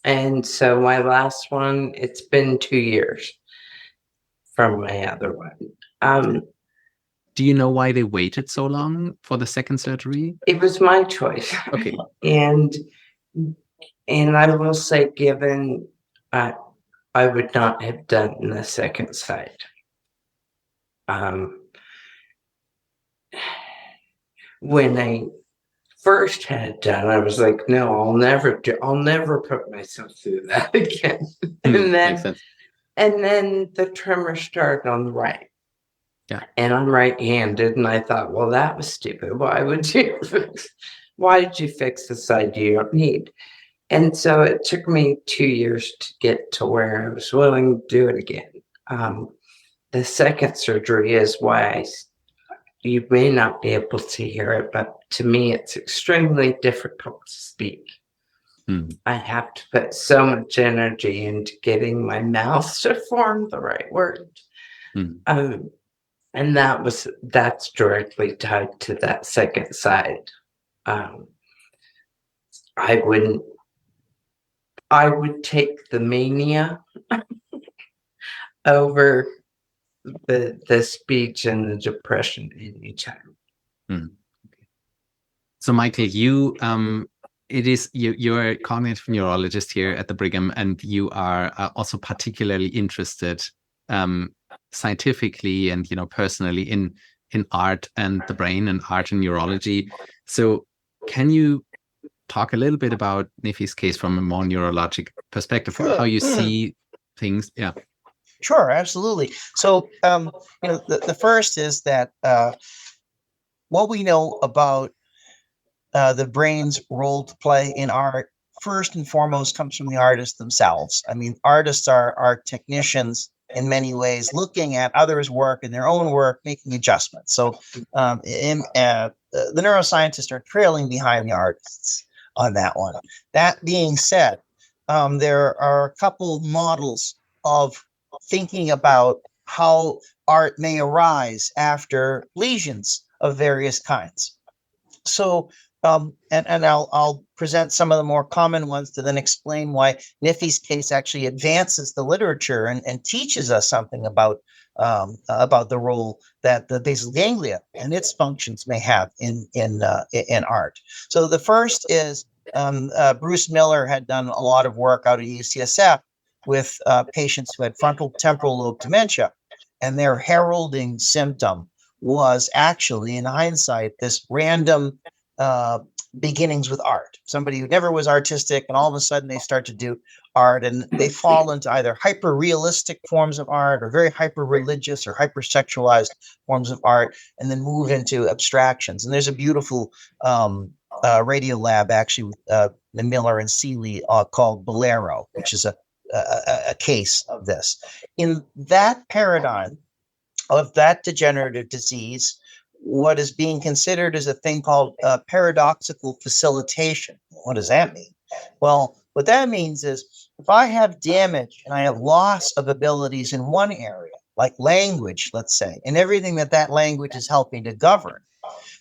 And so my last one, it's been 2 years from my other one. Do you know why they waited so long for the second surgery? It was my choice. Okay. And I will say, given I would not have done the second side. When I first had it done, I was like, no, I'll never put myself through that again. And then the tremor started on the right. Yeah. And I'm right-handed, and I thought, well, that was stupid. Why did you fix the side you don't need? And so it took me 2 years to get to where I was willing to do it again. The second surgery is why you may not be able to hear it, but to me, it's extremely difficult to speak. I have to put so much energy into getting my mouth to form the right word. And that's directly tied to that second side. I would take the mania over the speech and the depression any time. So Michael, you're a cognitive neurologist here at the Brigham, and you are also particularly interested scientifically and personally in art and the brain and art and neurology. So can you talk a little bit about Niffy's case from a more neurologic perspective, how you see things? Yeah. Sure, absolutely. So, the first is that what we know about the brain's role to play in art, first and foremost, comes from the artists themselves. I mean, artists are technicians in many ways, looking at others' work and their own work, making adjustments. So the neuroscientists are trailing behind the artists on that one. That being said, there are a couple models of thinking about how art may arise after lesions of various kinds. So, and I'll present some of the more common ones to then explain why Niffy's case actually advances the literature and teaches us something about the role that the basal ganglia and its functions may have in art. So the first is Bruce Miller had done a lot of work out at UCSF with patients who had frontal temporal lobe dementia, and their heralding symptom was actually, in hindsight, this random beginnings with art. Somebody who never was artistic, and all of a sudden they start to do art, and they fall into either hyper-realistic forms of art or very hyper-religious or hyper-sexualized forms of art, and then move into abstractions. And there's a beautiful radio lab, actually, with Miller and Seeley called Bolero, which is a case of this. In that paradigm of that degenerative disease, what is being considered is a thing called paradoxical facilitation. What does that mean? Well, what that means is if I have damage and I have loss of abilities in one area, like language, let's say, and everything that language is helping to govern,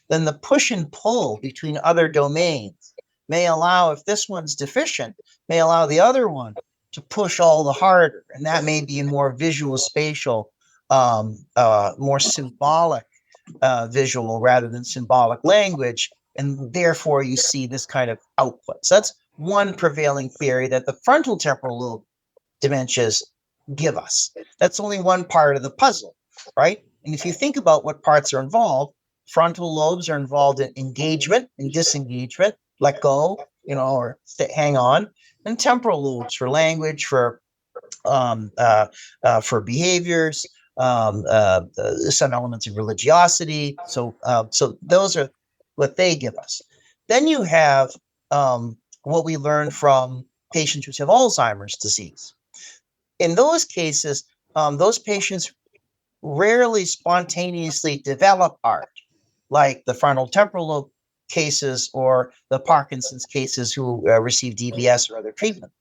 then the push and pull between other domains may allow, if this one's deficient, may allow the other one to push all the harder. And that may be in more visual spatial, more symbolic visual rather than symbolic language. And therefore you see this kind of output. So that's one prevailing theory, that the frontal temporal lobe dementias give us. That's only one part of the puzzle, right? And if you think about what parts are involved, frontal lobes are involved in engagement and disengagement, let go, or hang on, and temporal lobes for language, for behaviors, some elements of religiosity. So those are what they give us. Then you have what we learn from patients who have Alzheimer's disease. In those cases, those patients rarely spontaneously develop art, like the frontal temporal lobe cases or the Parkinson's cases who receive DBS or other treatment.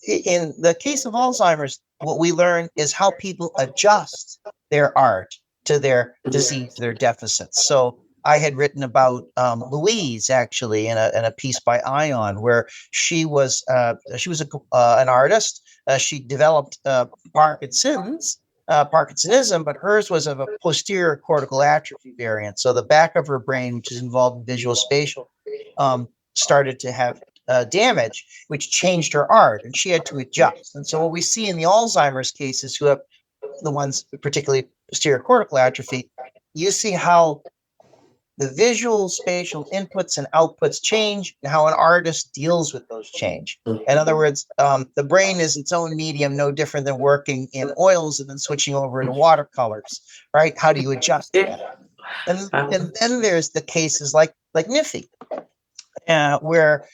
In the case of Alzheimer's, what we learn is how people adjust their art to their disease, their deficits. So I had written about Louise, actually, in a piece by Ion, where she was an artist. She developed Parkinsonism, but hers was of a posterior cortical atrophy variant. So the back of her brain, which is involved in visual spatial, started to have damage, which changed her art, and she had to adjust. And so what we see in the Alzheimer's cases, who have the ones particularly posterior cortical atrophy, you see how the visual spatial inputs and outputs change, and how an artist deals with those change. In other words, the brain is its own medium, no different than working in oils and then switching over into watercolors, right? How do you adjust that? And then there's the cases like Niffy, where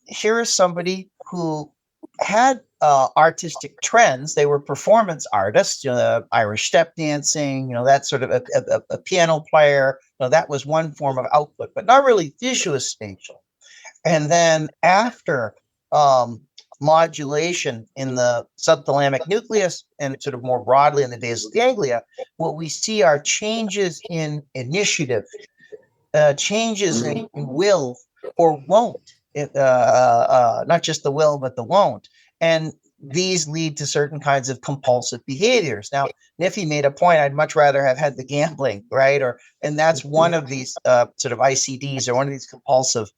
here is somebody who had artistic trends. They were performance artists, Irish step dancing, that sort of a piano player. That was one form of output, but not really visuospatial. And then after modulation in the subthalamic nucleus and sort of more broadly in the basal ganglia, what we see are changes in initiative, changes in will or won't. Not just the will, but the won't. And these lead to certain kinds of compulsive behaviors. Now, Niffy made a point, I'd much rather have had the gambling, right? And that's one of these sort of ICDs, or one of these compulsive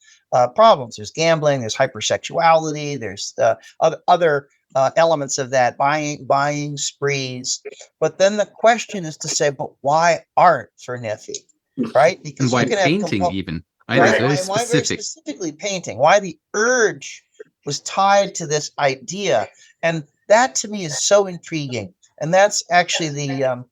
problems. There's gambling, there's hypersexuality, there's other elements of that, buying sprees. But then the question is to say, but why art for Niffy, right? Because and why painting even? Right? Why very specifically painting? Why the urge was tied to this idea? And that to me is so intriguing. And that's actually the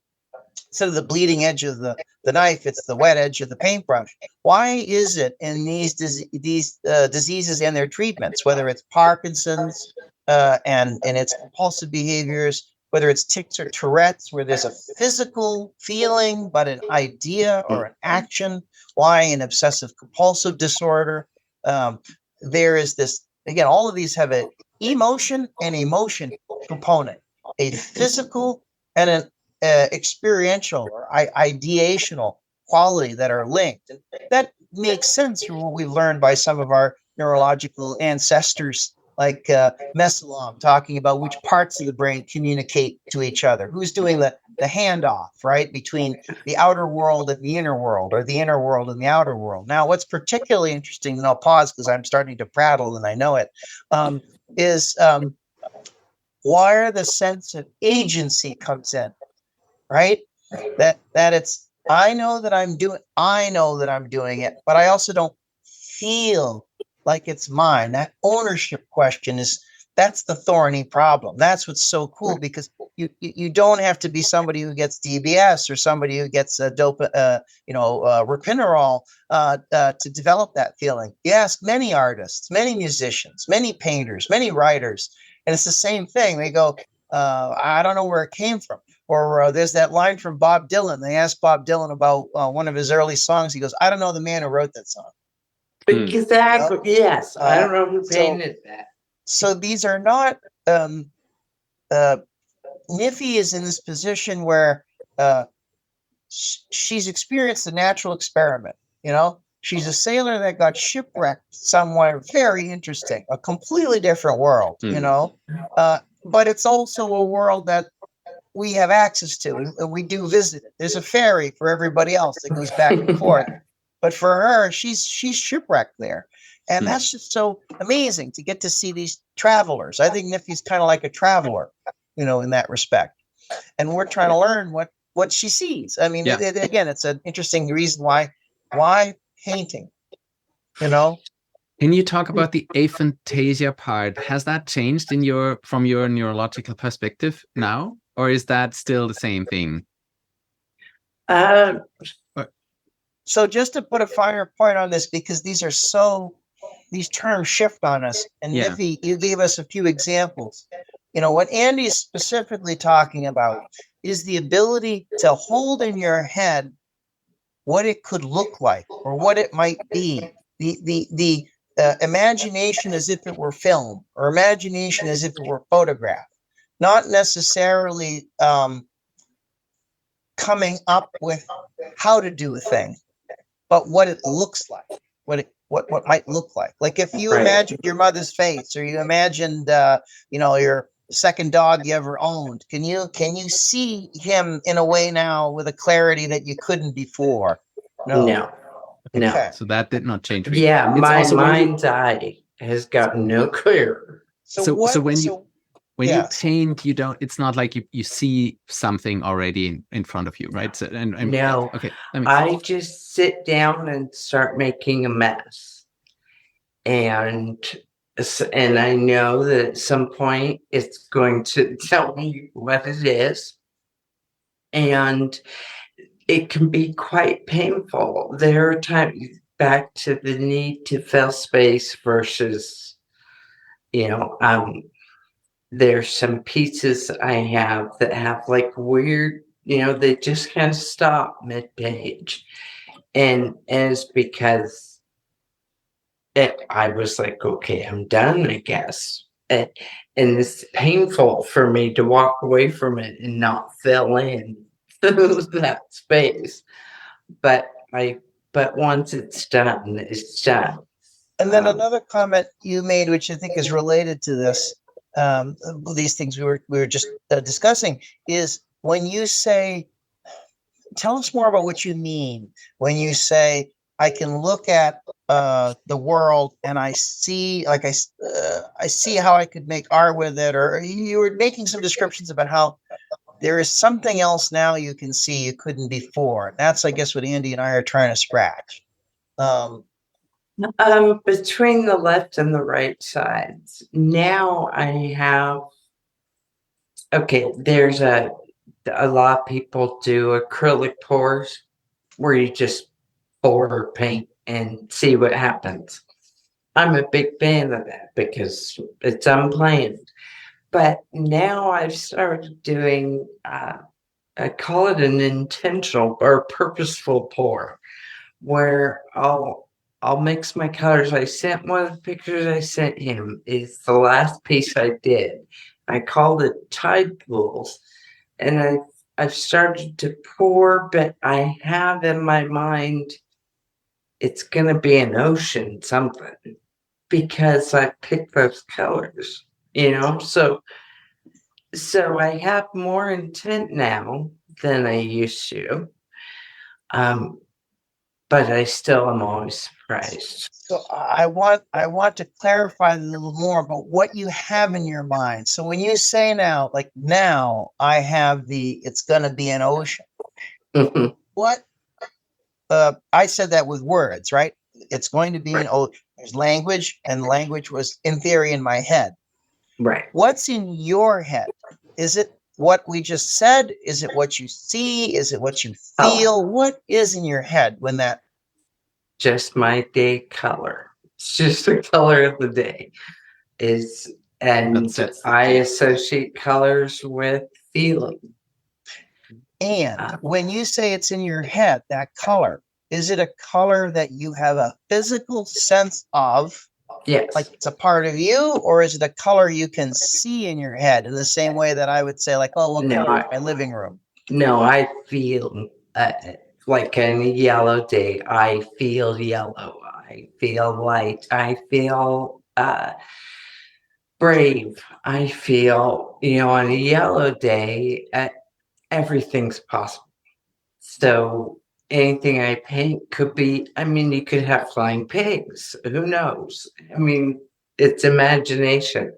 instead of the bleeding edge of the knife, it's the wet edge of the paintbrush. Why is it in these diseases and their treatments, whether it's Parkinson's and its compulsive behaviors, whether it's tics or Tourette's, where there's a physical feeling but an idea or an action? Why in obsessive compulsive disorder? There is this, again, all of these have an emotion and emotion component, a physical and an experiential or ideational quality that are linked. And that makes sense from what we've learned by some of our neurological ancestors, like Mesalom, talking about which parts of the brain communicate to each other. Who's doing the handoff, right, between the outer world and the inner world, or the inner world and the outer world. Now, what's particularly interesting, and I'll pause because I'm starting to prattle and I know it, is where the sense of agency comes in, right? That it's, I know that I'm doing it, but I also don't feel like it's mine. That ownership question that's the thorny problem. That's what's so cool, because you don't have to be somebody who gets DBS or somebody who gets ropinirole to develop that feeling. You ask many artists, many musicians, many painters, many writers, and it's the same thing. They go, I don't know where it came from. Or there's that line from Bob Dylan. They asked Bob Dylan about one of his early songs. He goes, I don't know the man who wrote that song. Exactly. Yes. I don't know who painted that. So these are not, Niffy is in this position where she's experienced a natural experiment. She's a sailor that got shipwrecked somewhere very interesting, a completely different world. But it's also a world that we have access to, and we do visit it. There's a ferry for everybody else that goes back and forth, but for her, she's shipwrecked there, and that's just so amazing to get to see these travelers. I think Niffy's kind of like a traveler, in that respect, and we're trying to learn what she sees. I mean, again, it's an interesting reason why painting. Can you talk about the aphantasia part? Has that changed from your neurological perspective now, or is that still the same thing? So just to put a finer point on this, because these terms shift on us, and Niffy, you gave us a few examples. What Andy is specifically talking about is the ability to hold in your head what it could look like or what it might be. The imagination as if it were film, or imagination as if it were photograph, not necessarily coming up with how to do a thing, but what it looks like, what might look like. Like if you imagined your mother's face, or you imagined your second dog you ever owned, can you see him in a way now with a clarity that you couldn't before? No. So that did not change. Yeah, my mind's eye has gotten no clearer. So when you paint, you don't. It's not like you see something already in front of you, right? So, no. Okay. I just sit down and start making a mess, and I know that at some point it's going to tell me what it is, and it can be quite painful. There are times, back to the need to fill space versus, there's some pieces I have that have like weird, they just kind of stop mid-page. And it's because I was like, okay, I'm done, I guess. And it's painful for me to walk away from it and not fill in that space. But once it's done, it's done. And then another comment you made, which I think is related to this, these things we were just discussing, is when you say, tell us more about what you mean when you say, I can look at the world and I see, like I see how I could make art with it, or you were making some descriptions about how there is something else now you can see you couldn't before. That's, I guess, what Andy and I are trying to scratch. Between the left and the right sides. Now I have, there's a lot of people do acrylic pours where you just pour paint and see what happens. I'm a big fan of that because it's unplanned. But now I've started doing, I call it an intentional or purposeful pour, where I'll mix my colors. I sent one of the pictures I sent him is the last piece I did. I called it Tide Pools, and I've started to pour, but I have in my mind it's going to be an ocean something because I picked those colors, So I have more intent now than I used to. But I still am always surprised. So I want to clarify a little more about what you have in your mind. So when you say now I have it's going to be an ocean. Mm-hmm. What? I said that with words, right? It's going to be an ocean. There's language, and language was in theory in my head. Right. What's in your head? Is it what we just said? Is it what you see? Is it what you feel? What is in your head when that? Just my day color. It's just the color of the day. I associate colors with feeling. And when you say it's in your head, that color, is it a color that you have a physical sense of? Yes. Like it's a part of you, or is it a color you can see in your head in the same way that I would say, like, oh, look, my living room? No, I feel like on a yellow day, I feel yellow. I feel light. I feel brave. I feel, on a yellow day, everything's possible. So anything I paint could be, you could have flying pigs. Who knows? It's imagination.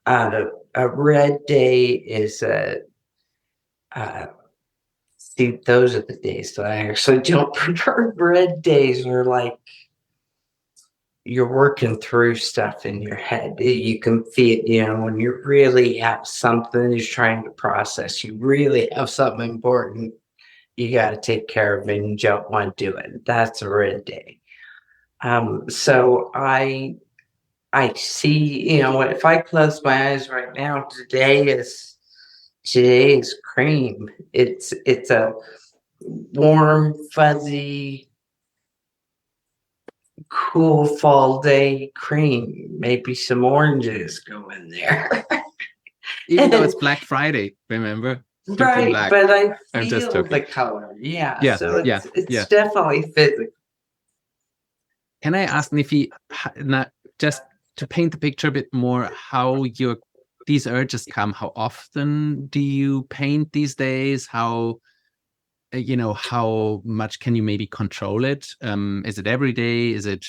A red day is see, those are the days that I actually don't prefer. Red days are like you're working through stuff in your head. You can feel, when you really have something you're trying to process, you really have something important you got to take care of and you don't want to do it. That's a red day. So I see, if I close my eyes right now, today is cream. It's a warm, fuzzy, cool fall day cream. Maybe some oranges go in there. Even though it's Black Friday, remember? Right, Black. but I I'm just feel joking. the color. Yeah, Yeah, so yeah, it's definitely physical. Can I ask Niffy, just to paint the picture a bit more, how these urges come? How often do you paint these days? How much can you maybe control it? Is it every day? Is it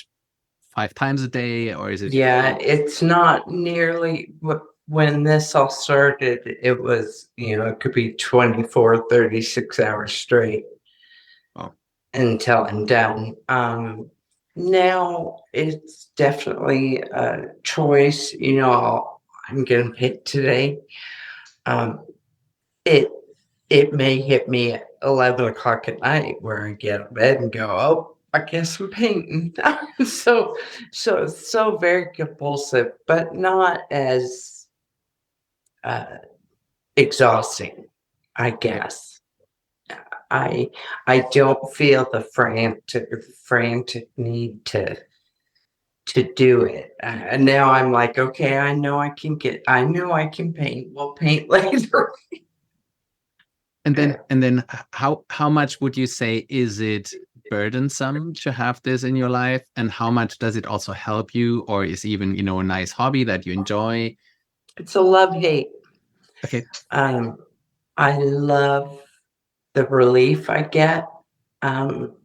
5 times a day, or is it? Yeah, it's not nearly when this all started, it was, it could be 24, 36 hours straight. Oh. Until I'm done. Now it's definitely a choice. I'm gonna pick today. It it may hit me at 11 o'clock at night where I get out of bed and go, oh, I guess I'm painting. so it's so very compulsive, but not as exhausting, I guess. I don't feel the frantic need to do it. And now I'm like, okay, I know I can paint. We'll paint later. And then how much would you say is it burdensome to have this in your life, and how much does it also help you, or is even a nice hobby that you enjoy? It's a love-hate. Okay. I love the relief I get, but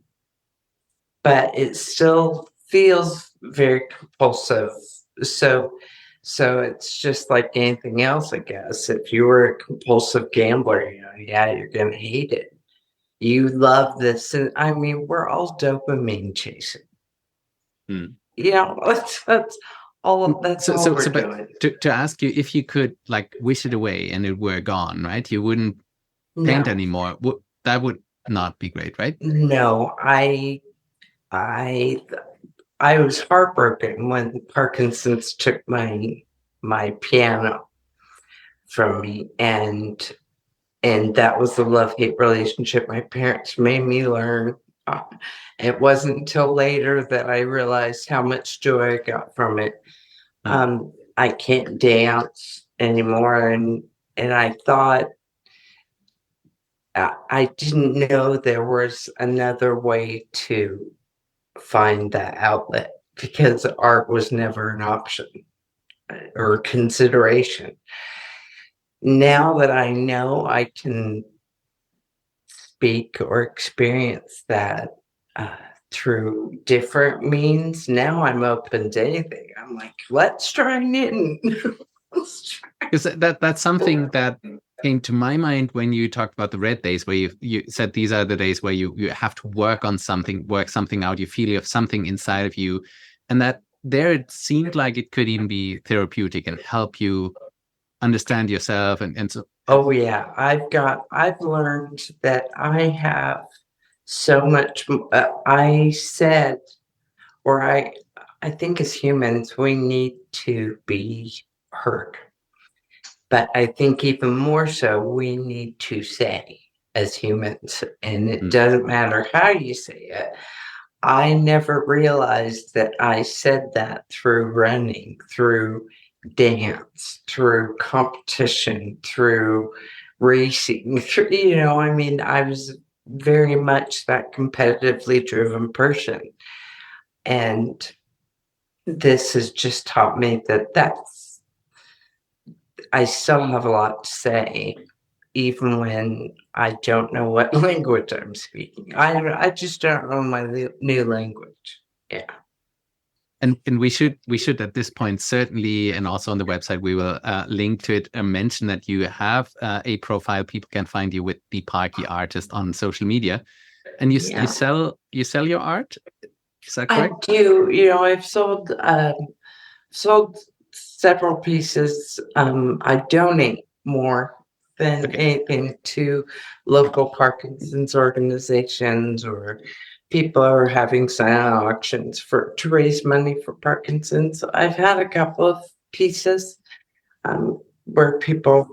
it still feels very compulsive. So it's just like anything else, I guess. If you were a compulsive gambler, you're gonna hate it. You love this, and we're all dopamine chasing. That's all. That's all we're doing. To ask you, if you could wish it away and it were gone, right? You wouldn't paint anymore. That would not be great, right? No, I was heartbroken when Parkinson's took my piano from me, and that was the love-hate relationship my parents made me learn. It wasn't until later that I realized how much joy I got from it. I can't dance anymore, and I thought I didn't know there was another way to find that outlet, because art was never an option or consideration. Now that I know I can speak or experience that through different means, now I'm open to anything. I'm like, let's try knitting. Because that's something that came to my mind when you talked about the red days, where you said these are the days where you have to work something out. You feel you have something inside of you, and that there it seemed like it could even be therapeutic and help you understand yourself and so. Oh yeah, I've learned that I have so much. I said, or I think as humans we need to be heard, but I think even more so we need to say as humans, and it doesn't matter how you say it. I never realized that I said that through running, through dance, through competition, through racing. I was very much that competitively driven person. And this has just taught me that I still have a lot to say, even when I don't know what language I'm speaking. I just don't know my new language. Yeah. And we should at this point certainly, and also on the website we will link to it and mention that you have a profile. People can find you with the Parky Artist on social media, and you sell your art. Is that correct? I do. I've sold several pieces. I donate more than anything to local Parkinson's organizations, or people are having silent auctions to raise money for Parkinson's. I've had a couple of pieces where people,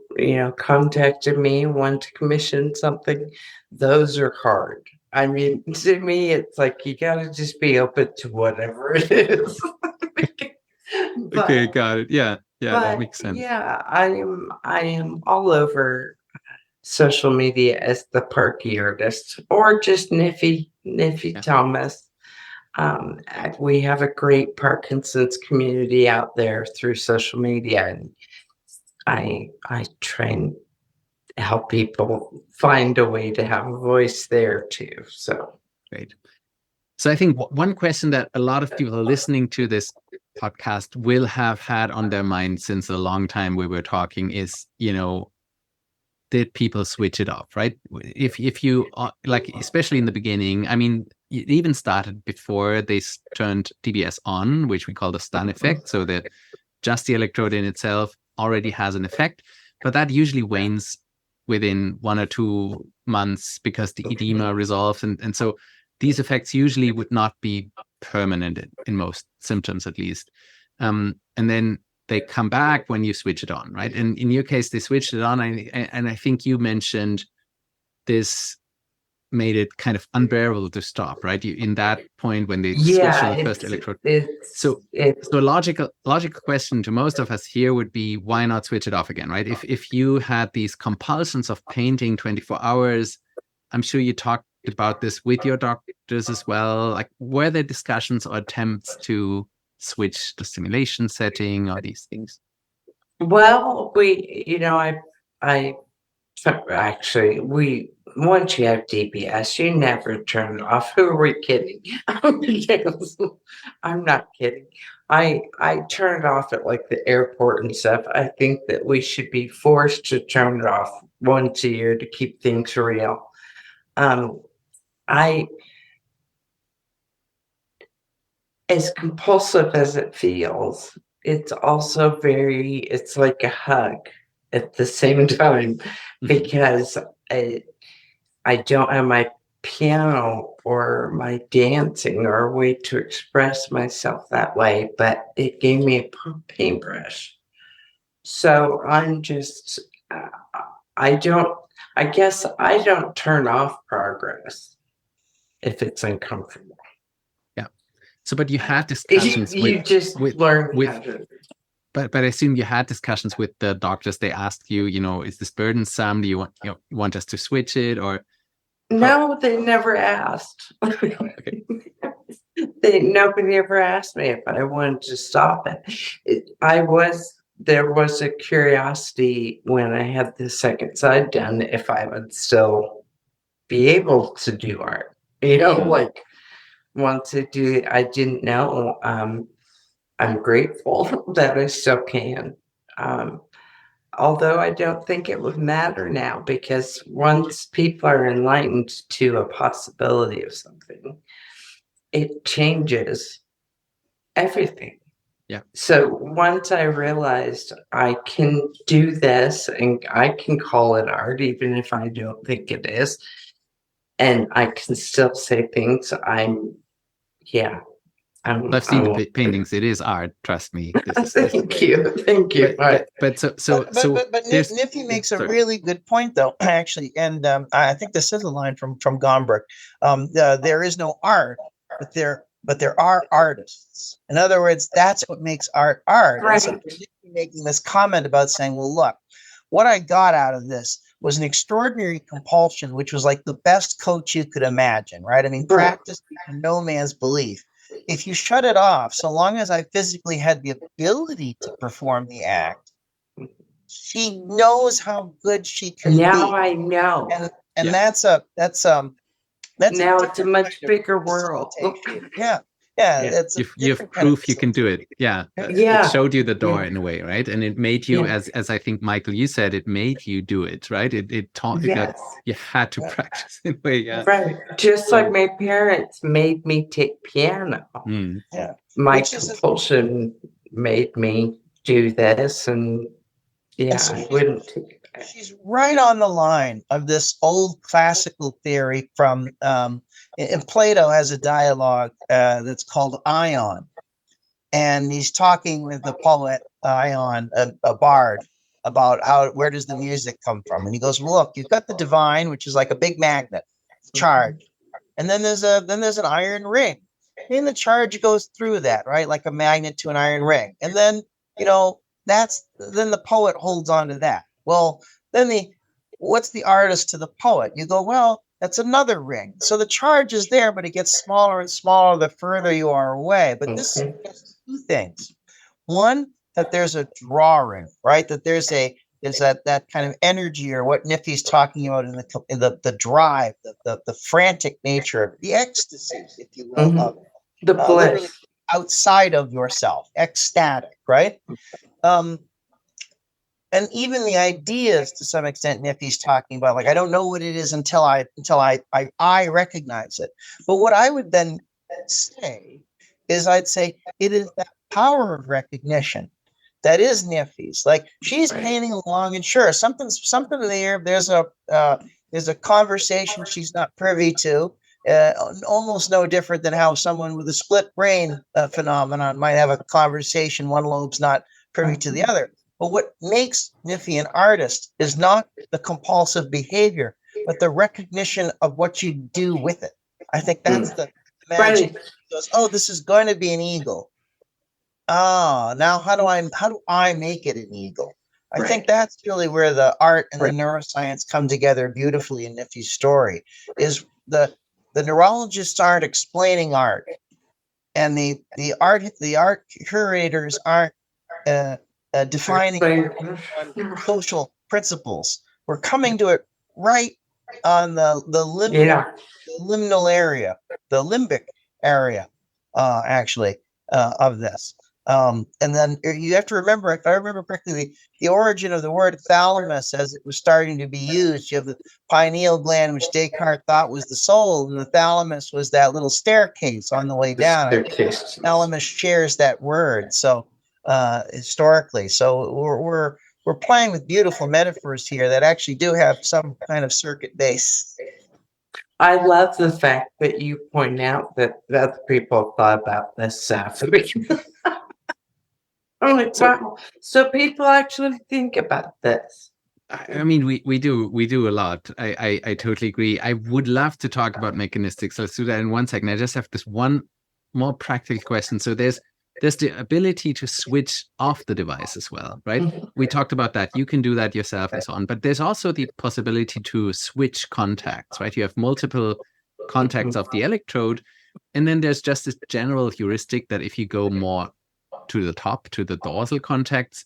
contacted me and wanted to commission something. Those are hard. I mean, to me, it's like you got to just be open to whatever it is. Okay, got it. Yeah, that makes sense. Yeah, I am all over social media as the Parky Artist, or just Niffy Thomas. We have a great Parkinson's community out there through social media, and I try and help people find a way to have a voice there too. So great. So I think one question that a lot of people listening to this podcast will have had on their mind since a long time we were talking is, did people switch it off, right? If you, like, especially in the beginning, I mean, it even started before they turned DBS on, which we call the stun effect. So that just the electrode in itself already has an effect, but that usually wanes within 1 or 2 months because the edema resolves. And so these effects usually would not be permanent in most symptoms, at least. And then they come back when you switch it on, right? And in your case, they switched it on. And I think you mentioned this made it kind of unbearable to stop, right? In that point when they switched on the first electrode. So a logical question to most of us here would be, why not switch it off again, right? If you had these compulsions of painting 24 hours, I'm sure you talked about this with your doctors as well. Like, were there discussions or attempts to switch the stimulation setting or these things? Well, once you have DBS, you never turn it off. Who are we kidding? I'm not kidding. I turn it off at like the airport and stuff. I think that we should be forced to turn it off once a year to keep things real. As compulsive as it feels, it's also it's like a hug at the same time, because I don't have my piano or my dancing or a way to express myself that way, but it gave me a paintbrush. So I'm just, I guess I don't turn off progress if it's uncomfortable. So, but you had discussions But I assume you had discussions with the doctors. They asked you, is this burdensome? Do you want us to switch it, or? No, they never asked. Okay. Nobody ever asked me if I wanted to stop it. There was a curiosity when I had the second side done if I would still be able to do art. Like, once I do it, I didn't know. I'm grateful that I still can. Although I don't think it would matter now, because once people are enlightened to a possibility of something, it changes everything. Yeah. So once I realized I can do this and I can call it art, even if I don't think it is, and I can still say things, I've seen the paintings. It is art. Trust me. Thank you. But Niffy makes a really good point, though. Actually, and I think this is a line from Gombrich. There is no art, but there are artists. In other words, that's what makes art. Right. And so Niffy making this comment about saying, well, look, what I got out of this was an extraordinary compulsion, which was like the best coach you could imagine, right? I mean, practice no man's belief. If you shut it off, so long as I physically had the ability to perform the act, she knows how good she can Now be. I know. And Yeah. that's Now it's a different much kind of bigger world. facilitation. Yeah. Yeah. It's a You have different kind of proof you can do it. Yeah. Yeah. It showed you the door Yeah. in a way, right? And it made you, Yeah. as I think, Michael, you said, it made you do it, right? It taught you that Yes. you had to practice in a way. Yeah. Right. Just like my parents made me take piano. Mm. Yeah. My Which is compulsion made me do this, and yeah, so I wouldn't take it back. she's right on the line of this old classical theory from and Plato has a dialogue that's called Ion, and he's talking with the poet Ion, a bard, about where does the music come from, and he goes, well, look, you've got the divine, which is like a big magnet, charge, and then there's an iron ring, and the charge goes through that, right, like a magnet to an iron ring, and then then the poet holds on to that. Well, then what's the artist to the poet? You go, well, that's another ring. So the charge is there, but it gets smaller and smaller the further you are away. But this suggests two things. One, that there's a drawing, right? That there's that kind of energy, or what Niffy's talking about in the drive, the frantic nature, the ecstasy, if you will, of The literally bliss. outside of yourself, ecstatic, right? And even the ideas, to some extent, Niffy's talking about, like, I don't know what it is until I recognize it. But what I would then say is, I'd say it is that power of recognition that is Niffy's. Like, she's painting along, and sure, something there. There's a conversation she's not privy to. Almost no different than how someone with a split brain phenomenon might have a conversation. One lobe's not privy to the other. But what makes Niffy an artist is not the compulsive behavior, but the recognition of what you do with it. I think that's the magic. Right. Goes, oh, this is going to be an eagle. Oh, now how do I make it an eagle? I think that's really where the art and the neuroscience come together beautifully in Niffy's story. Is the neurologists aren't explaining art, and the art curators aren't defining social principles. We're coming to it right on the liminal area, the limbic area, actually, of this. And then you have to remember, if I remember correctly, the origin of the word thalamus as it was starting to be used. You have the pineal gland, which Descartes thought was the soul, and the thalamus was that little staircase on the way down. Thalamus shares that word. So historically, so we're playing with beautiful metaphors here that actually do have some kind of circuit base. I love the fact that you point out that other people thought about this stuff. I'm like, wow. So people actually think about this. I mean, we do a lot. I totally agree. I would love to talk about mechanistics. Let's do that in 1 second. I just have this one more practical question. So there's the ability to switch off the device as well, right? We talked about that. You can do that yourself and so on. But there's also the possibility to switch contacts, right? You have multiple contacts of the electrode, and then there's just this general heuristic that if you go more to the top, to the dorsal contacts,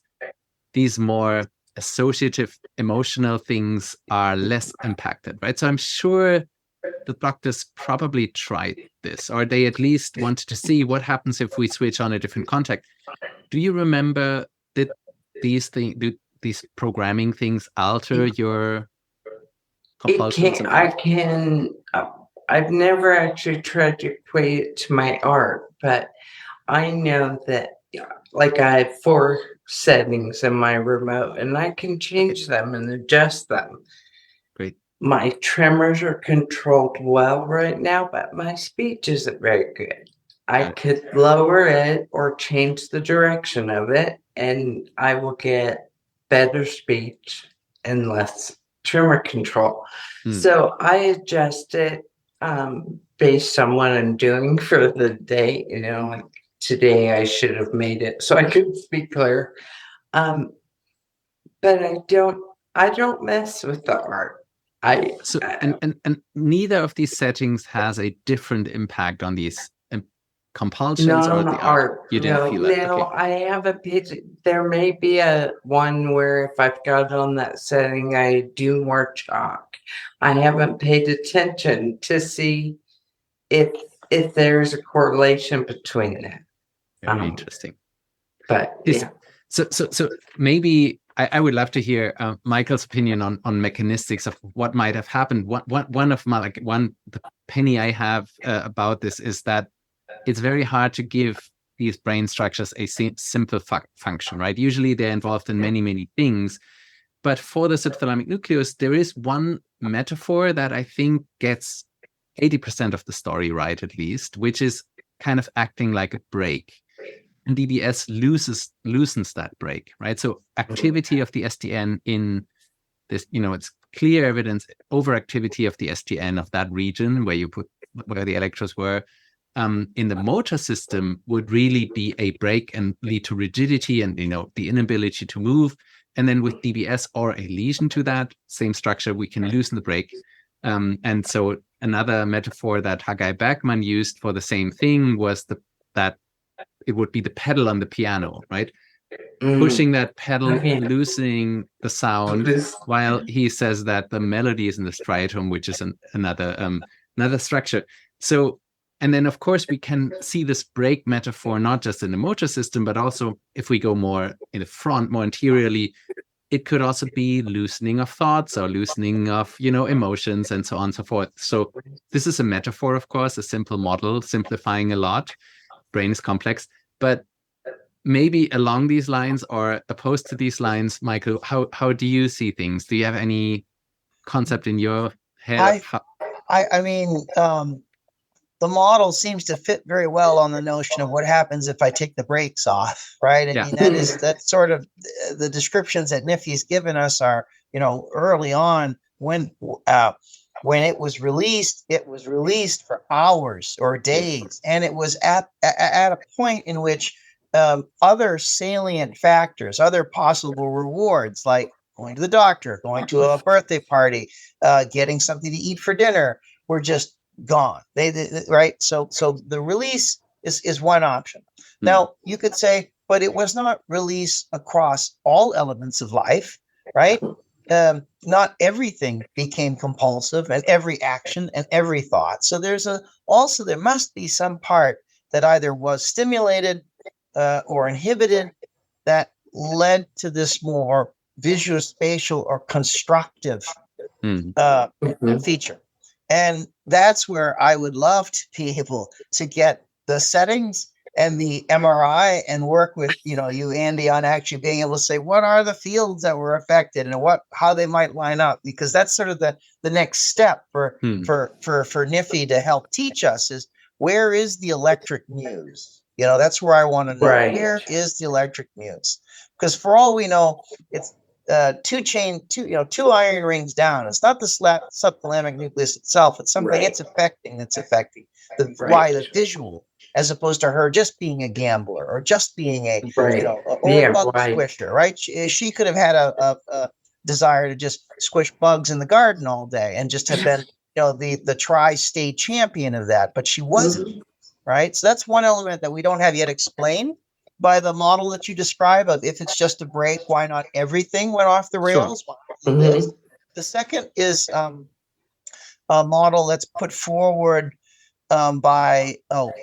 these more associative emotional things are less impacted, right? So I'm sure the doctors probably tried this, or they at least wanted to see what happens if we switch on a different contact. Do you remember, did these programming things alter your compulsions? I've never actually tried to equate it to my art, but I know that, like, I have 4 settings in my remote, and I can change them and adjust them. Great. My tremors are controlled well right now, but my speech isn't very good. I could lower it or change the direction of it, and I will get better speech and less tremor control. So I adjust it based on what I'm doing for the day. Like today I should have made it so I could speak clear. But I don't I don't mess with the art. And neither of these settings has a different impact on these compulsions Not or on the art. art. You didn't feel that. No, Okay. I have a page. There may be a one where if I've got on that setting, I do more chalk. I haven't paid attention to see if there's a correlation between that. Very interesting. But Is yeah. so maybe I would love to hear Michael's opinion on mechanistics of what might have happened. One of my the penny I have about this is that it's very hard to give these brain structures a simple function, right? Usually they're involved in many things, but for the subthalamic nucleus, there is one metaphor that I think gets 80% of the story right, at least, which is kind of acting like a brake. And DBS loosens that brake, right? So activity of the STN in this, it's clear evidence overactivity of the STN of that region where the electrodes were in the motor system would really be a brake and lead to rigidity and the inability to move. And then with DBS or a lesion to that same structure, we can loosen the brake. And so another metaphor that Haggai Beckman used for the same thing was that it would be the pedal on the piano, right? Pushing that pedal, loosening the sound, while he says that the melody is in the striatum, which is another structure. So, and then of course we can see this brake metaphor not just in the motor system, but also if we go more in the front, more anteriorly, it could also be loosening of thoughts or loosening of emotions and so on and so forth. So this is a metaphor, of course, a simple model, simplifying a lot. Brain is complex, but maybe along these lines or opposed to these lines, Michael, how do you see things? Do you have any concept in your head? I mean, the model seems to fit very well on the notion of what happens if I take the brakes off, right? I mean, that's sort of the descriptions that Niffy's given us are, early on when it was released for hours or days, and it was at a point in which other salient factors, other possible rewards, like going to the doctor, going to a birthday party, getting something to eat for dinner, were just gone. They right. So the release is one option. Now you could say, but it was not release across all elements of life, right? Not everything became compulsive and every action and every thought. So there must be some part that either was stimulated or inhibited that led to this more visuospatial or constructive feature. And that's where I would love to be able to get the settings and the MRI and work with, you, Andy, on actually being able to say, what are the fields that were affected and how they might line up? Because that's sort of the next step for Niffy to help teach us is, where is the electric muse? That's where I want to know. Right. Where is the electric muse? Because for all we know, it's two iron rings down. It's not the subthalamic nucleus itself. It's something it's affecting. That's affecting the visual, as opposed to her just being a gambler or just being a bug squisher. Right? She could have had a desire to just squish bugs in the garden all day and just have been the tri-state champion of that, but she wasn't. Right? So that's one element that we don't have yet explained by the model that you describe of, if it's just a break, why not everything went off the rails? Sure. The second is a model that's put forward by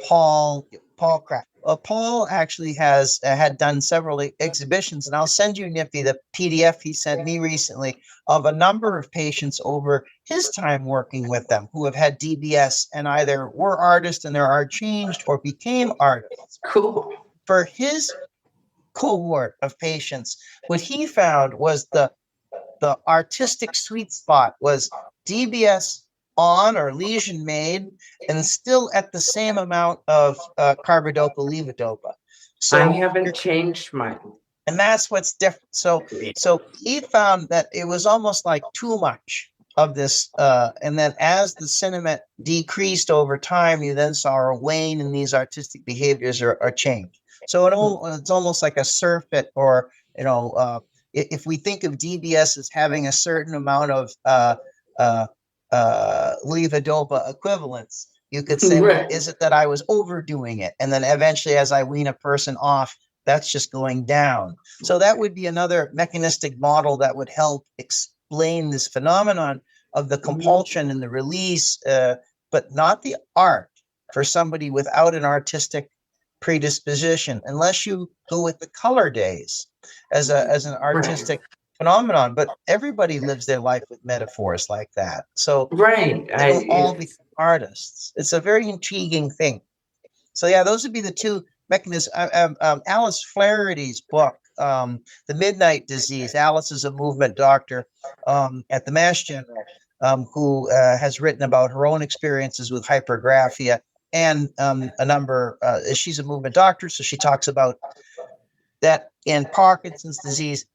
Paul Krack. Paul actually has had done several exhibitions, and I'll send you, Niffy, the PDF he sent me recently of a number of patients over his time working with them who have had DBS and either were artists and their art changed or became artists. Cool. For his cohort of patients, what he found was the artistic sweet spot was DBS on or lesion made and still at the same amount of carbidopa levodopa. So I haven't changed mine. And that's what's different. So he found that it was almost like too much of this, and then as the sentiment decreased over time, you then saw a wane in these artistic behaviors or change. So it's almost like a surfeit, or if we think of DBS as having a certain amount of levodopa equivalence, you could say, well, is it that I was overdoing it? And then eventually, as I wean a person off, that's just going down. So that would be another mechanistic model that would help explain this phenomenon of the compulsion and the release, but not the art for somebody without an artistic predisposition, unless you go with the color days as an artistic phenomenon. But everybody lives their life with metaphors like that. So they don't all become artists. It's a very intriguing thing. So yeah, those would be the two mechanisms. Alice Flaherty's book, The Midnight Disease. Alice is a movement doctor at the Mass General, who has written about her own experiences with hypergraphia and a number. She's a movement doctor, so she talks about that in Parkinson's disease.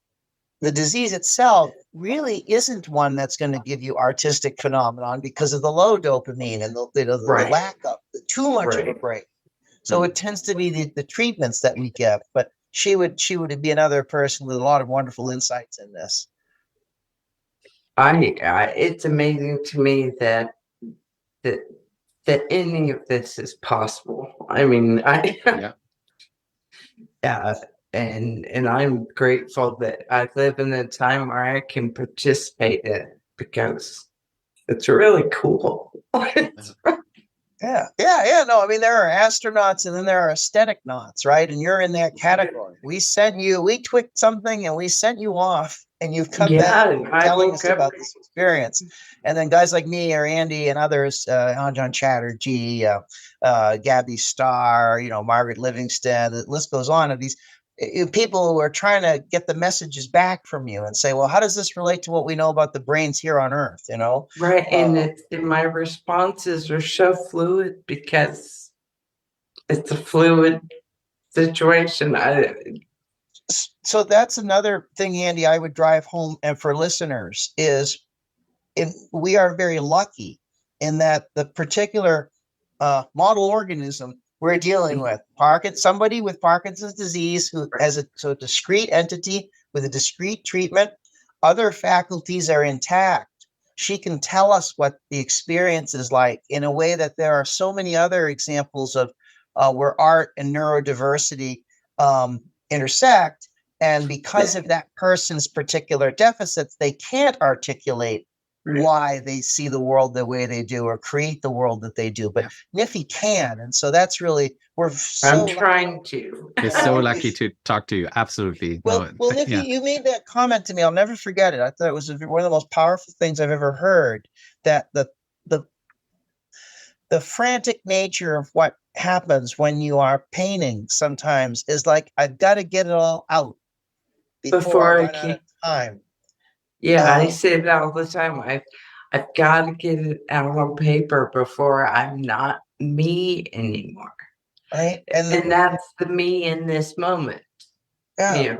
The disease itself really isn't one that's going to give you artistic phenomenon because of the low dopamine and the lack of too much of a break. So it tends to be the treatments that we give. But she would be another person with a lot of wonderful insights in this. It's amazing to me that any of this is possible. I mean, and I'm grateful that I live in a time where I can participate in it, because it's really cool. Yeah. No, I mean, there are astronauts and then there are aesthetic nauts, right? And you're in that category. We tweaked something and we sent you off, and you've come back telling us about this experience. And then guys like me or Andy and others, Anjan Chatterjee, Gabby Starr, Margaret Livingston, the list goes on, of these people who are trying to get the messages back from you and say, well, how does this relate to what we know about the brains here on Earth? Right. And my responses are so fluid because it's a fluid situation. So that's another thing, Andy, I would drive home, and for listeners, is we are very lucky in that the particular model organism we're dealing with, somebody with Parkinson's disease who has a discrete entity with a discrete treatment, other faculties are intact. She can tell us what the experience is like in a way that there are so many other examples of where art and neurodiversity intersect. And because of that person's particular deficits, they can't articulate why they see the world the way they do or create the world that they do. But Niffy can. And so that's really, I'm trying to. We're so lucky to talk to you. Absolutely. Well, Niffy, you made that comment to me. I'll never forget it. I thought it was one of the most powerful things I've ever heard, that the frantic nature of what happens when you are painting sometimes is like, I've got to get it all out before I run out of time. Yeah, I say that all the time. I've got to get it out on paper before I'm not me anymore. Right. And that's the me in this moment. Yeah.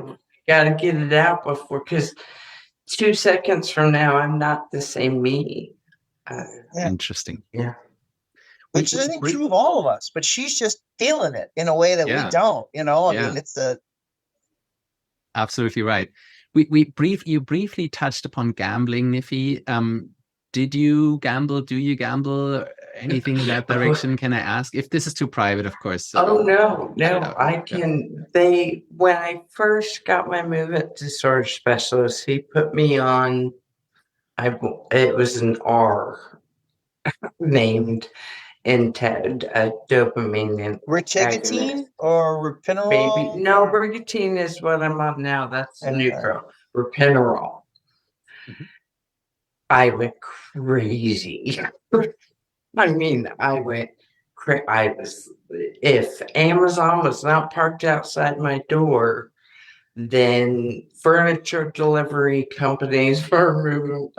Got to get it out before, because 2 seconds from now, I'm not the same me. Interesting. Yeah. Which is, I think, true of all of us, but she's just feeling it in a way that we don't, I mean, it's absolutely right. You briefly touched upon gambling, Niffy. Did you gamble? Do you gamble? Anything in that direction? Can I ask? If this is too private, of course. So no. I can. When I first got my movement disorder specialist, he put me on. It was an R named dopamine. Rotigotine or Ropinerol? Maybe. No, Rotigotine is what I'm on now. That's the new girl. Ropinerol. Mm-hmm. I went crazy. I mean, if Amazon was not parked outside my door, then furniture delivery companies were moving.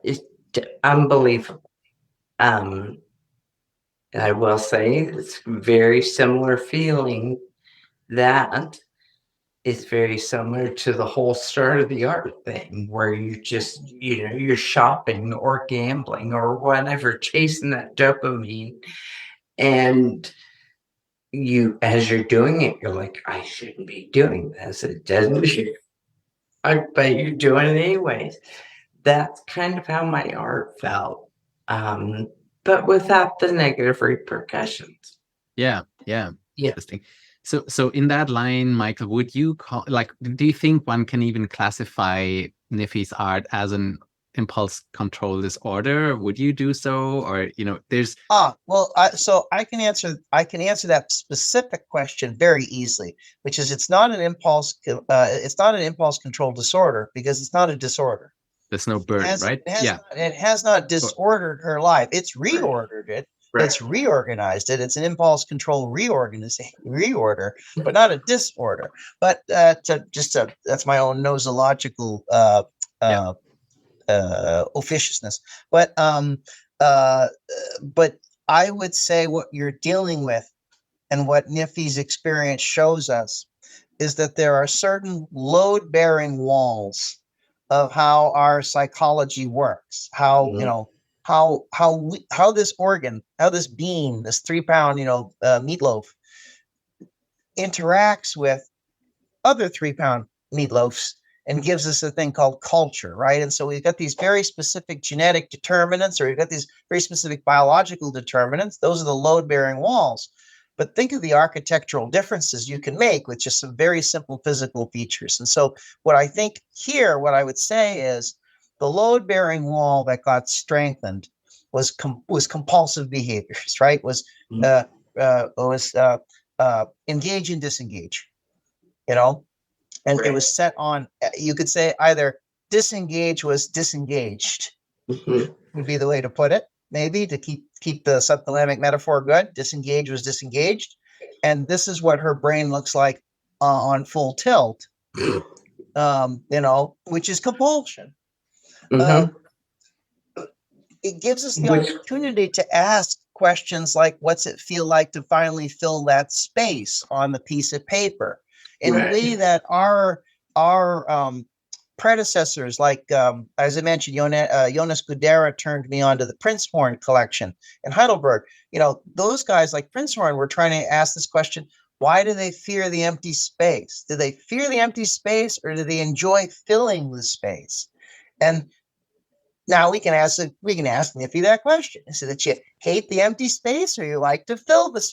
It's unbelievable. I will say it's very similar feeling. That is very similar to the whole start of the art thing, where you just, you're shopping or gambling or whatever, chasing that dopamine. And as you're doing it, you're like, I shouldn't be doing this. It doesn't. But you're doing it anyways. That's kind of how my art felt, but without the negative repercussions. Yeah. Interesting. So in that line, Michael, would you do you think one can even classify Niffy's art as an impulse control disorder? Would you do so? Or, there's... I can answer that specific question very easily, which is it's not an impulse control disorder because it's not a disorder. There's no burden, right? It has not disordered her life. It's reordered it. Right. It's reorganized it. It's an impulse control reorder, but not a disorder. But that's my own nosological officiousness. But I would say what you're dealing with and what Niffy's experience shows us is that there are certain load-bearing walls of how our psychology works, how this organ, how this bean, this 3-pound meatloaf interacts with other 3-pound meatloafs and gives us a thing called culture, right? And so we've got these very specific genetic determinants, or we've got these very specific biological determinants. Those are the load-bearing walls. But think of the architectural differences you can make with just some very simple physical features. And so what I would say is the load-bearing wall that got strengthened was compulsive behaviors, right? Was engage and disengage, and it was set on, you could say either disengage was disengaged, would be the way to put it, maybe, to keep the subthalamic metaphor good. Disengage was disengaged. And this is what her brain looks like on full tilt, which is compulsion. It gives us the opportunity to ask questions like, what's it feel like to finally fill that space on the piece of paper? In a way that our predecessors, like, as I mentioned, Jonas Gudera turned me on to the Prinzhorn collection in Heidelberg. Those guys like Prinzhorn were trying to ask this question: why do they fear the empty space? Do they fear the empty space, or do they enjoy filling the space? And now we can ask Niffy that question. Is it that you hate the empty space, or you like to fill this?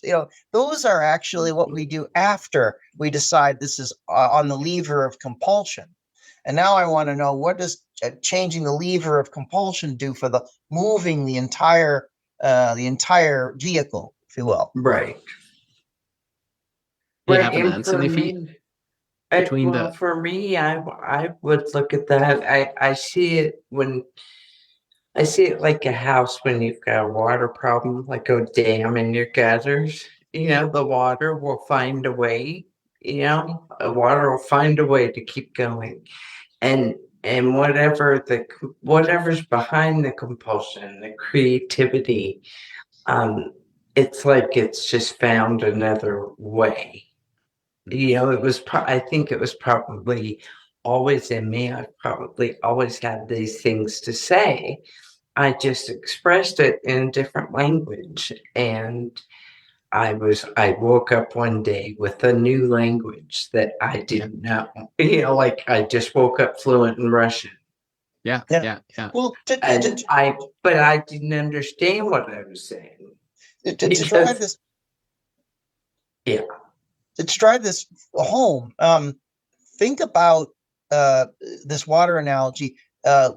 Those are actually what we do after we decide this is on the lever of compulsion. And now I want to know, what does changing the lever of compulsion do for moving the entire vehicle, if you will? Right. Do you have an answer, Niffy? For me, I would look at that. I see it like a house when you've got a water problem, like a dam in your gutters. The water will find a way. Water will find a way to keep going, and whatever's behind the compulsion, the creativity, it's like it's just found another way. I think it was probably always in me. I've probably always had these things to say. I just expressed it in a different language. And I woke up one day with a new language that I didn't know. Like I just woke up fluent in Russian. Yeah. Well, but I didn't understand what I was saying. To drive this home, think about this water analogy,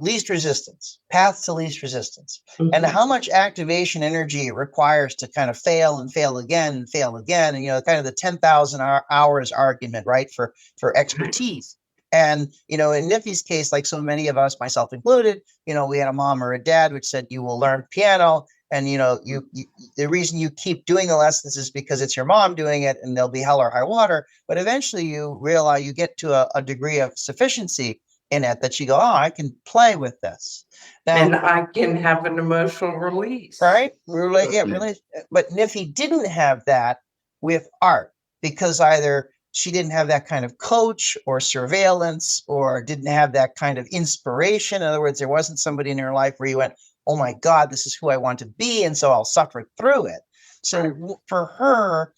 least resistance, path to least resistance, and how much activation energy it requires to kind of fail and fail again and fail again. And, kind of the 10,000 hours argument, right, for expertise. And, in Niffy's case, like so many of us, myself included, we had a mom or a dad which said, you will learn piano. And, the reason you keep doing the lessons is because it's your mom doing it, and there'll be hell or high water. But eventually you realize, you get to a degree of sufficiency in it that you go, oh, I can play with this. Now, and I can have an emotional release. Right? Really. But Niffy didn't have that with art, because either she didn't have that kind of coach or surveillance, or didn't have that kind of inspiration. In other words, there wasn't somebody in her life where you went, oh my God, this is who I want to be, and so I'll suffer through it. So for her,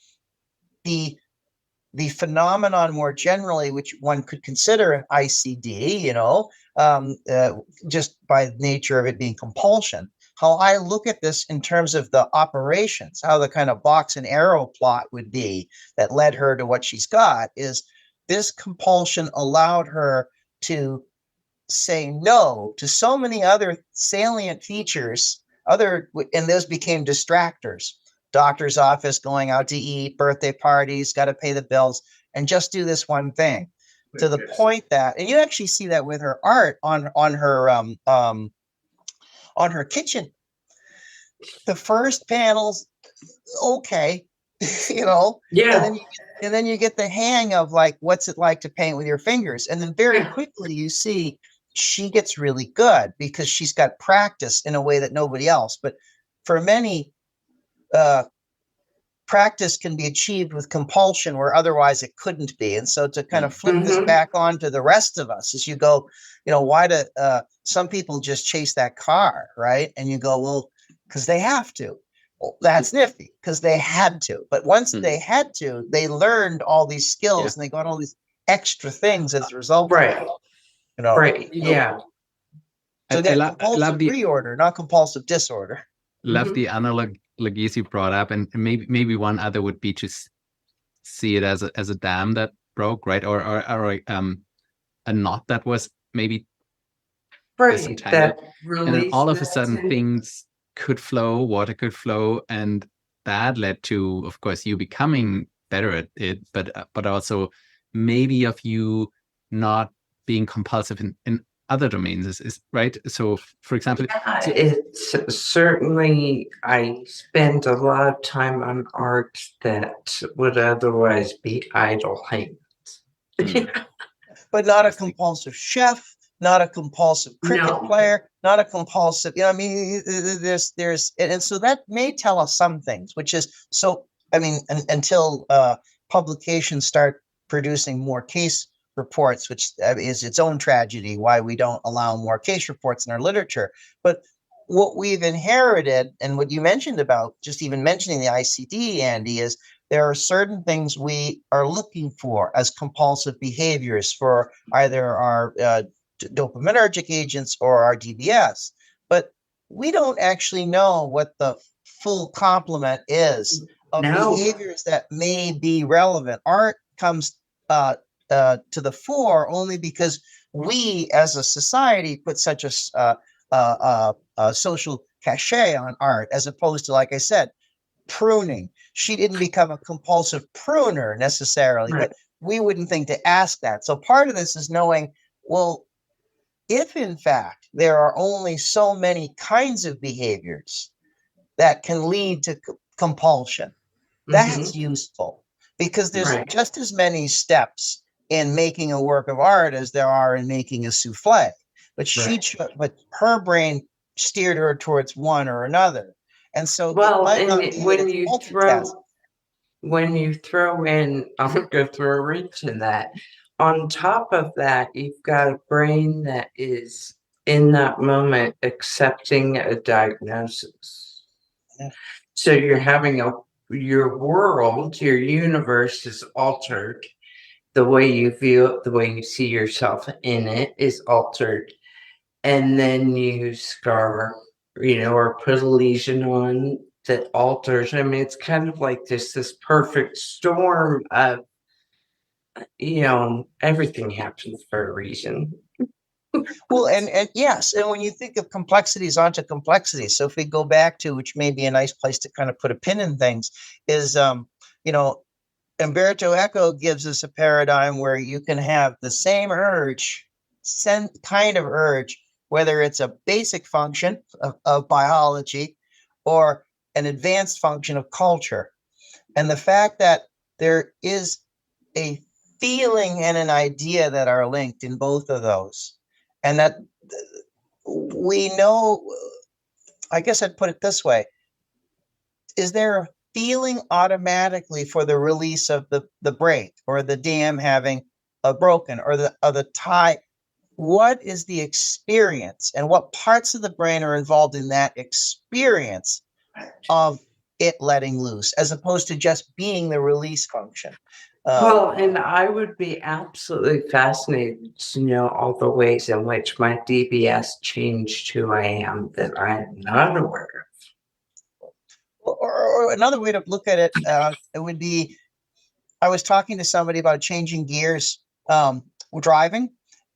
the phenomenon more generally, which one could consider an ICD, just by nature of it being compulsion. How I look at this in terms of the operations, how the kind of box and arrow plot would be that led her to what she's got, is this compulsion allowed her to say no to so many other salient features, and those became distractors. Doctor's office, going out to eat, birthday parties, got to pay the bills, and just do this one thing. To the point that, and you actually see that with her art on her kitchen. The first panels, okay, Yeah. and then you get the hang of like, what's it like to paint with your fingers, and then very quickly you see she gets really good because she's got practice in a way that nobody else. But for many, practice can be achieved with compulsion where otherwise it couldn't be. And so to kind of flip this back on to the rest of us, as you go, why do some people just chase that car, right? And you go, well, because they have to. Well, that's Niffy, because they had to. But once they had to, they learned all these skills and they got all these extra things as a result. Right. Right. Yeah. So again, compulsive reorder, not compulsive disorder. Love the analogies you brought up, and maybe one other would be to see it as a dam that broke, right, or a knot that was maybe disentangled, and then all of a sudden things could flow, water could flow, and that led to, of course, you becoming better at it, but also maybe of you not being compulsive in other domains, is right. So for example, it's certainly, I spend a lot of time on art that would otherwise be idle hands. But not a compulsive chef, not a compulsive cricket player, not a compulsive, there's, and so that may tell us some things, which is, so, until publications start producing more case reports, which is its own tragedy, why we don't allow more case reports in our literature. But what we've inherited, and what you mentioned about just even mentioning the ICD, Andy, is there are certain things we are looking for as compulsive behaviors for either our dopaminergic agents or our DBS. But we don't actually know what the full complement is of behaviors that may be relevant. Art comes to the fore only because we as a society put such a social cachet on art, as opposed to, like I said, pruning. She didn't become a compulsive pruner necessarily, but we wouldn't think to ask that. So part of this is knowing, well, if in fact there are only so many kinds of behaviors that can lead to compulsion, that's useful, because there's just as many steps in making a work of art as there are in making a souffle. But but her brain steered her towards one or another. And so when you throw in, I'm going to throw a wrench in that. On top of that, you've got a brain that is in that moment accepting a diagnosis. Yeah. So you're having your world, your universe is altered. The way you view, the way you see yourself in it is altered. And then you scar, or put a lesion on that alters. It's kind of like this perfect storm of, everything happens for a reason. Well, and yes, and when you think of complexities onto complexities, so if we go back to, which may be a nice place to kind of put a pin in things, is, Umberto Eco gives us a paradigm where you can have the same urge, kind of urge, whether it's a basic function of biology or an advanced function of culture. And the fact that there is a feeling and an idea that are linked in both of those, and that we know, I guess I'd put it this way, is there a feeling automatically for the release of the brake or the dam having a broken or the tie? What is the experience, and what parts of the brain are involved in that experience of it letting loose, as opposed to just being the release function. Well, and I would be absolutely fascinated to know all the ways in which my DBS changed who I am that I'm not aware or another way to look at it, it would be, I was talking to somebody about changing gears, driving,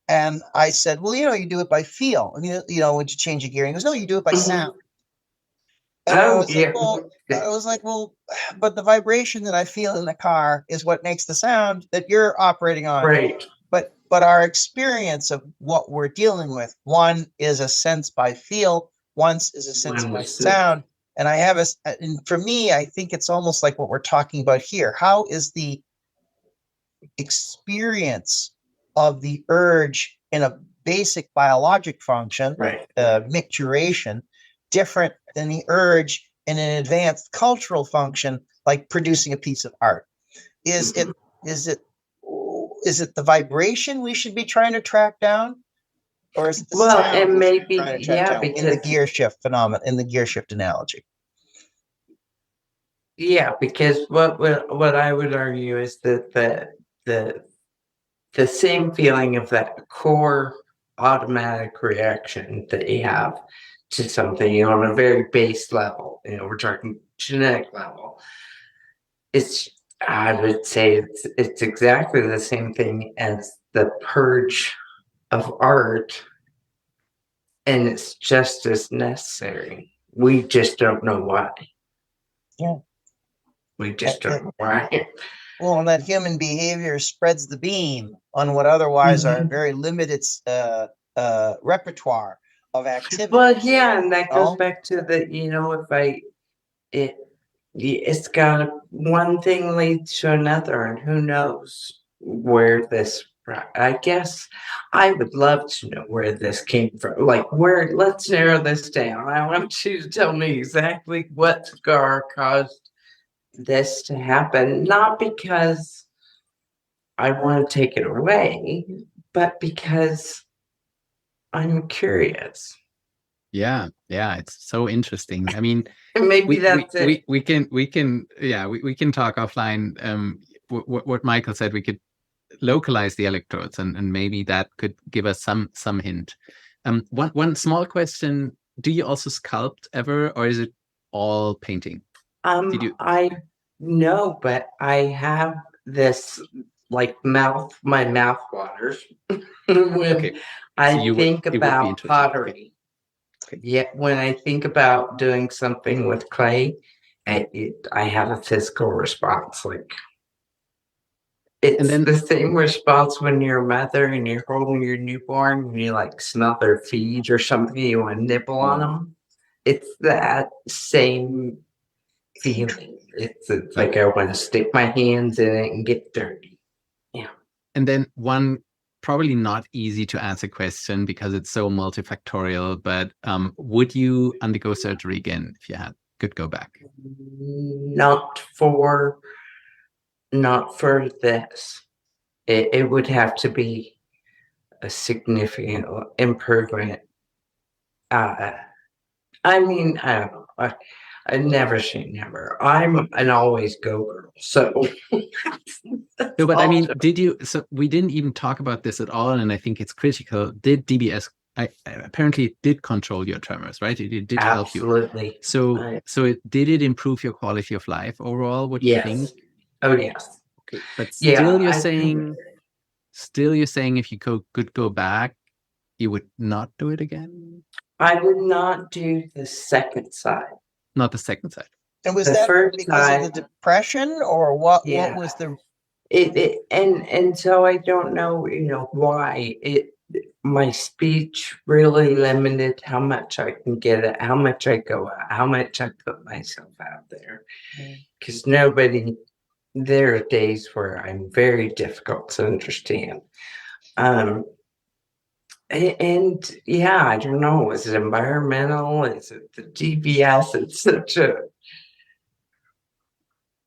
and I said, well, you do it by feel. I mean, when you change a gear, and he goes, no, you do it by of. sound. And Oh, yeah. I was like, well, but the vibration that I feel in the car is what makes the sound that you're operating on. Right. But our experience of what we're dealing with, one is a sense by feel, one is a sense by sound. And and for me, I think it's almost like what we're talking about here. How is the experience of the urge in a basic biologic function, Right. micturition, different than the urge in an advanced cultural function, like producing a piece of art? Is it the vibration we should be trying to track down, or is it the sound and we should maybe, be trying to track down in the gear shift phenomenon, in the gear shift analogy? Yeah, because what I would argue is that the same feeling of that core automatic reaction that you have to something on a very base level, we're talking genetic level. I would say it's exactly the same thing as the purge of art, and it's just as necessary. We just don't know why. Yeah. We just don't know why. Well, and that human behavior spreads the beam on what otherwise are very limited repertoire of activity. Well, yeah, and that goes back to the, it's got one thing leads to another, and who knows where this. I guess I would love to know where this came from. Like, let's narrow this down. I want you to tell me exactly what scar caused this to happen, not because I want to take it away, but because I'm curious. Yeah, it's so interesting. I mean, maybe that's it. We can talk offline. What Michael said, we could localize the electrodes, and maybe that could give us some hint. One small question: do you also sculpt ever, or is it all painting? I know, but I have this like my mouth waters when I think about pottery. Okay. Yeah, when I think about doing something with clay, I have a physical response. Like, it's the same response when you're a mother and you're holding your newborn and you like smell their feet or something, you want to nibble on them. It's that same feeling. It's like I want to stick my hands in it and get dirty. Yeah. And then one probably not easy to answer question because it's so multifactorial, but would you undergo surgery again if you could go back? Not for this. It would have to be a significant improvement. I mean, I don't know. I never say never. I'm an always go girl. So no, but I mean, so we didn't even talk about this at all, and I think it's critical. Did DBS apparently did control your tremors, right? It did help you. Absolutely. So did it improve your quality of life overall? What do you think? Oh yes. Okay, but still you're saying if you could go back, you would not do it again? I would not do the second side. Not the second side. And was that because of the depression, or what? Yeah. What was the and so I don't know, why my speech really limited how much I can get it, how much I go out, how much I put myself out there. Because there are days where I'm very difficult to understand. And yeah, I don't know, is it environmental? Is it the DBS?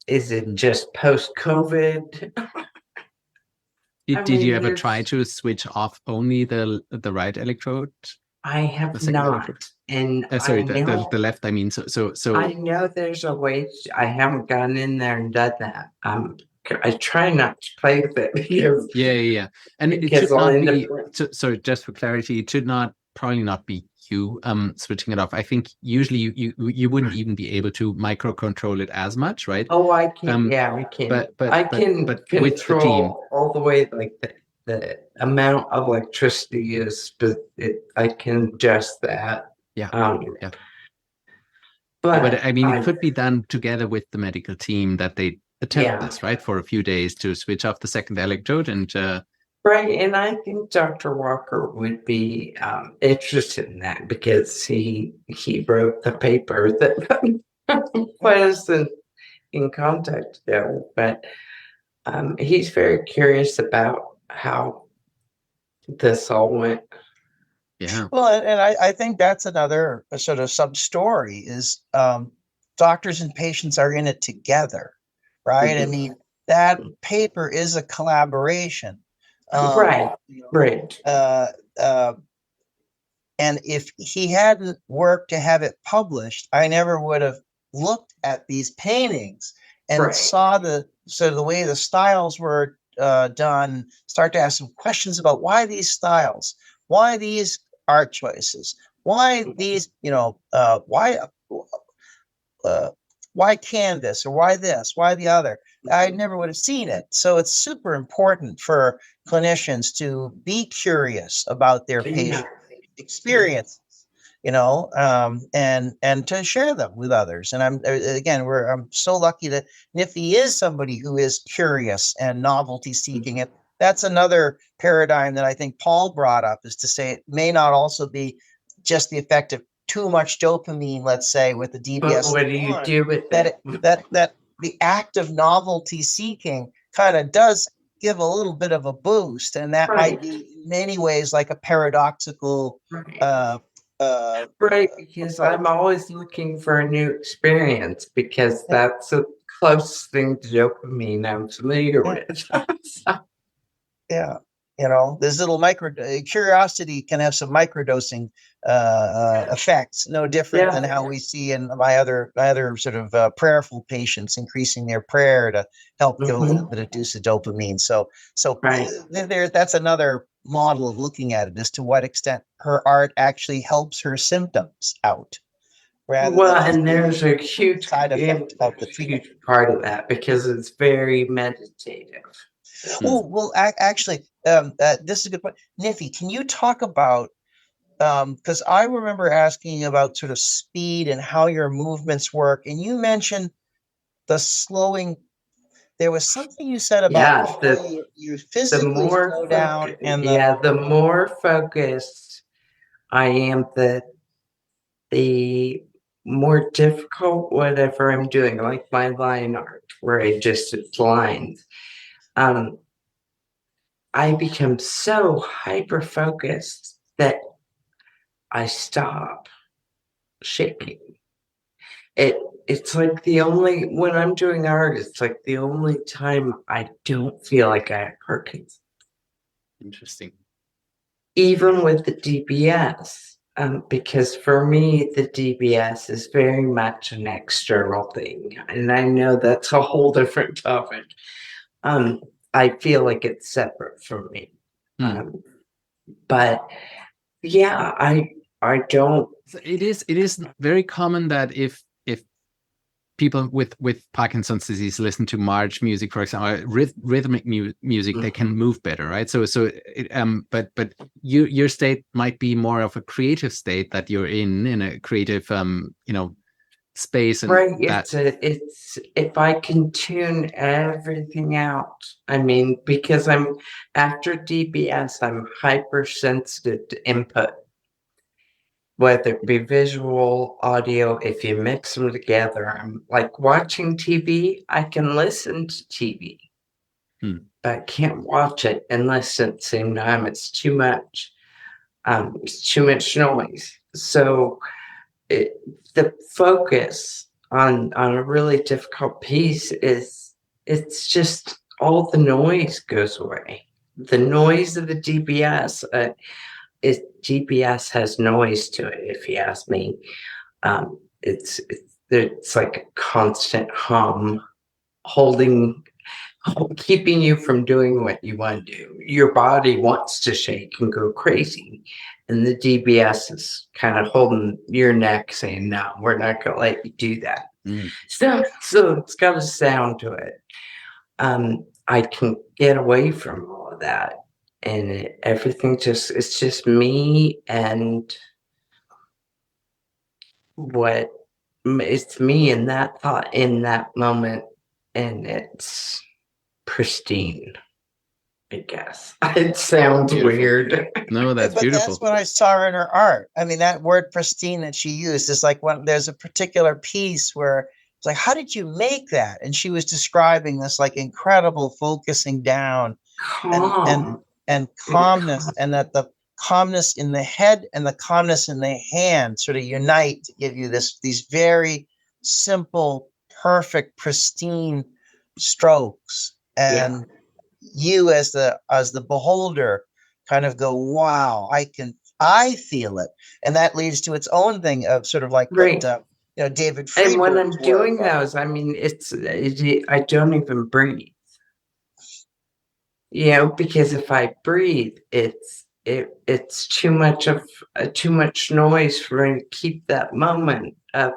Is it just post-COVID? Did you ever try to switch off only the right electrode? I have The second not, electrode. and Sorry, I know the left. I mean, so. I know there's a way. I haven't gone in there and done that. I try not to play with it because Yeah. And it because should I'll not end be. up. So just for clarity, it should probably not be you switching it off. I think usually you wouldn't even be able to micro control it as much, right? Oh, I can. Yeah, I can. I can But with the team, control all the way like the amount of electricity is, but I can adjust that. yeah. But I mean, it could be done together with the medical team that they attempt this, right, for a few days to switch off the second electrode and. Right, and I think Dr. Walker would be interested in that because he wrote the paper that put us in contact there. But he's very curious about how this all went. Yeah. Well, and I think that's another sort of sub story is doctors and patients are in it together, right? Mhm. I mean, that paper is a collaboration. Right. Uh, uh, and if he hadn't worked to have it published, I never would have looked at these paintings and saw the way the styles were done, start to ask some questions about why these styles, why these art choices, why these, why canvas or why this, why the other. I never would have seen it. So it's super important for clinicians to be curious about their patient experiences, and to share them with others. And I'm so lucky that Niffy is somebody who is curious and novelty seeking. And that's another paradigm that I think Paul brought up, is to say it may not also be just the effect of too much dopamine, let's say, with the DBS. But what do you do with that? That the act of novelty seeking kind of does give a little bit of a boost, and that might be in many ways like a paradoxical right, because I'm always looking for a new experience because that's the closest thing to dopamine I'm familiar with. Yeah, this little curiosity can have some microdosing effects, no different than how we see in my other sort of prayerful patients increasing their prayer to help give a little bit of dose of dopamine. So that's another model of looking at it, as to what extent her art actually helps her symptoms out. And there's a huge side effect of the treatment. Huge part of that because it's very meditative. Oh, well, actually, this is a good point. Niffy, can you talk about, because I remember asking about sort of speed and how your movements work, and you mentioned the slowing. There was something you said about you physically slow down, and the more focused I am, the more difficult whatever I'm doing, like my line art, where I just it's lines. I become so hyper focused that I stop shaking. It's like when I'm doing art, it's like the only time I don't feel like I have Parkinson. Interesting. Even with the DBS, because for me, the DBS is very much an external thing. And I know that's a whole different topic. I feel like it's separate from me. But yeah, I don't. It is very common that if people with Parkinson's disease listen to march music, for example, rhythmic music, they can move better, right? But your state might be more of a creative state that you're in a creative space, and right. It's if I can tune everything out. I mean, because I'm after DBS, I'm hypersensitive to input. Whether it be visual, audio, if you mix them together, I'm like watching TV, I can listen to TV, but I can't watch it and listen at the same time. It's too much. It's too much noise. So the focus on a really difficult piece it's just all the noise goes away. The noise of the DBS, GPS has noise to it, if you ask me. It's like a constant hum keeping you from doing what you want to do. Your body wants to shake and go crazy, and the DBS is kind of holding your neck saying, no, we're not going to let you do that. So it's got a sound to it. I can get away from all of that, and it's just me and it's me in that thought in that moment, and it's pristine, I guess. It sounds Beautiful. weird. No, that's But beautiful. that's what I saw in her art. I mean, that word pristine that she used is like there's a particular piece where it's like, how did you make that? And she was describing this like incredible focusing down Calm. and calmness, and that the calmness in the head and the calmness in the hand sort of unite to give you these very simple, perfect, pristine strokes. And you as the beholder kind of go, wow, I feel it. And that leads to its own thing of sort of like Right. what David And when I'm Friedberg's doing work. those, I mean, I don't even breathe. Because if I breathe, it's too much noise for me to keep that moment of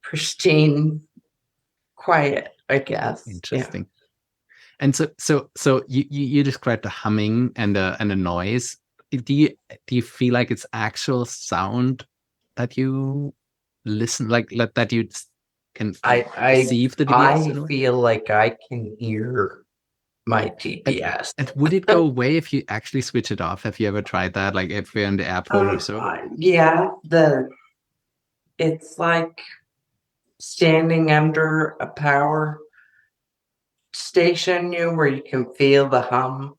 pristine quiet, I guess. Interesting. And so you described the humming and the noise. Do you feel like it's actual sound that you listen, like that you can perceive the DBS? I feel like I can hear my GPS. And would it go away if you actually switch it off? Have you ever tried that? Like if you're in the airport or so? Yeah, it's like standing under a power station, where you can feel the hum.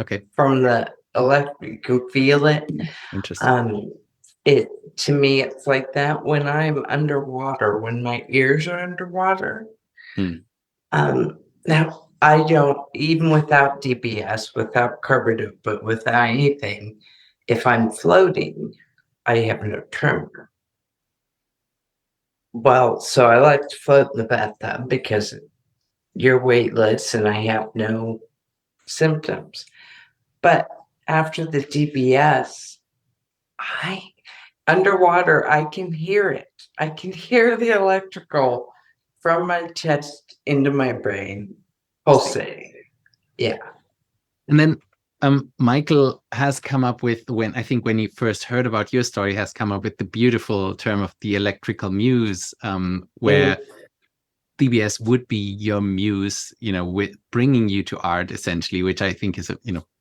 Okay. From the electric, you can feel it. Interesting. To me, it's like that when I'm underwater, when my ears are underwater. Now, I don't, even without DBS, without carbidopa, but without anything, if I'm floating, I have no tremor. Well, so I like to float in the bathtub because you're weightless and I have no symptoms. But after the DBS, underwater, I can hear it. I can hear the electrical from my chest into my brain pulsating. Yeah. And then Michael has come up with, when he first heard about your story, has come up with the beautiful term of the electrical muse, where DBS would be your muse, with bringing you to art essentially, which I think is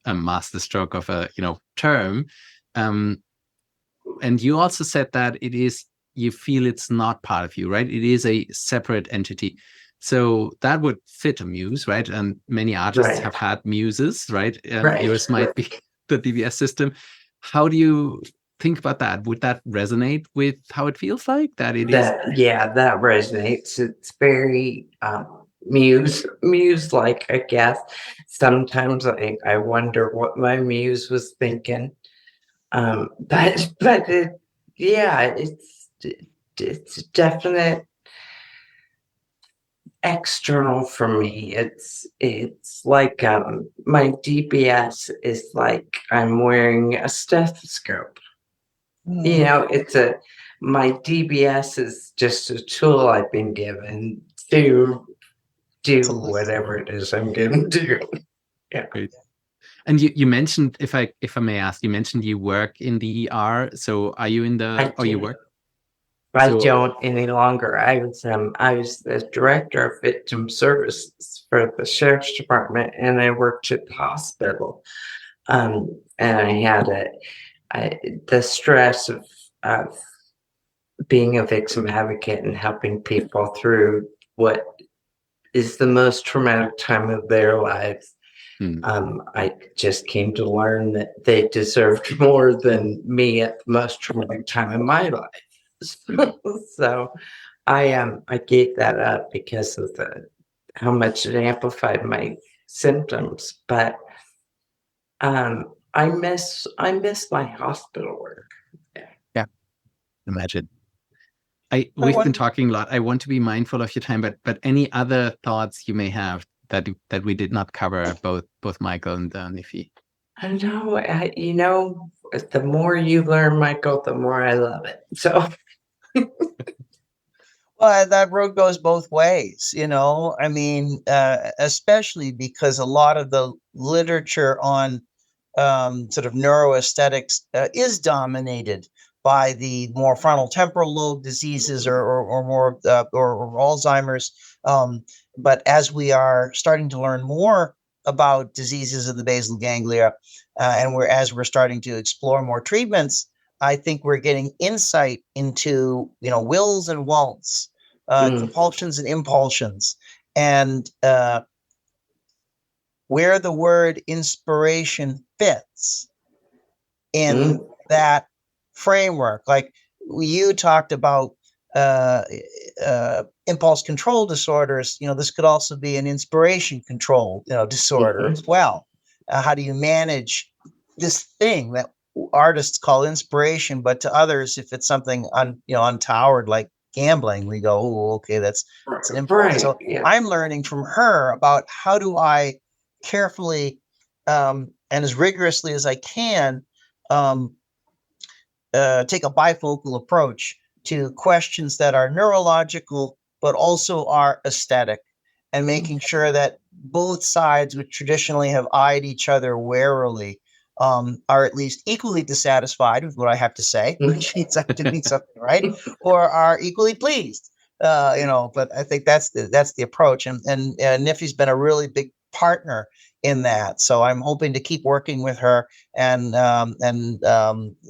a masterstroke of a term. And you also said that you feel it's not part of you, right? It is a separate entity. So that would fit a muse, right? And many artists have had muses, right? Yours might be the DBS system. How do you think about that? Would that resonate with how it feels like that it is? Yeah, that resonates. It's very muse-like, I guess. Sometimes I wonder what my muse was thinking. But it's definite external for me. It's like my DBS is like I'm wearing a stethoscope. My DBS is just a tool I've been given to do whatever it is I'm going to do. Yeah. Great. And you mentioned, if I may ask, you mentioned you work in the ER. So are you in the? You work? I don't any longer. I was the director of victim services for the sheriff's department, and I worked at the hospital. And I had the stress of being a victim advocate and helping people through what is the most traumatic time of their lives. I just came to learn that they deserved more than me at the most traumatic time in my life. So I gave that up because of how much it amplified my symptoms. But I miss my hospital work. Imagine. We've been talking a lot. I want to be mindful of your time, but any other thoughts you may have that we did not cover, both Michael and Niffy? I know, the more you learn, Michael, the more I love it. So. Well, that road goes both ways, I mean, especially because a lot of the literature on sort of neuroaesthetics is dominated by the more frontal temporal lobe diseases or more or Alzheimer's. But as we are starting to learn more about diseases of the basal ganglia, and as we're starting to explore more treatments, I think we're getting insight into wills and wants, compulsions and impulsions, and where the word inspiration fits in that framework. Like you talked about impulse control disorders, this could also be an inspiration control disorder as well. How do you manage this thing that artists call inspiration, but to others, if it's something untoward like gambling, we go, oh, okay, that's an impulse. Right. So I'm learning from her about how do I carefully and as rigorously as I can take a bifocal approach to questions that are neurological but also are aesthetic, and making sure that both sides, which traditionally have eyed each other warily, are at least equally dissatisfied with what I have to say, which means I'm doing something right, or are equally pleased. But I think that's the approach, and Niffy's been a really big partner in that. So I'm hoping to keep working with her and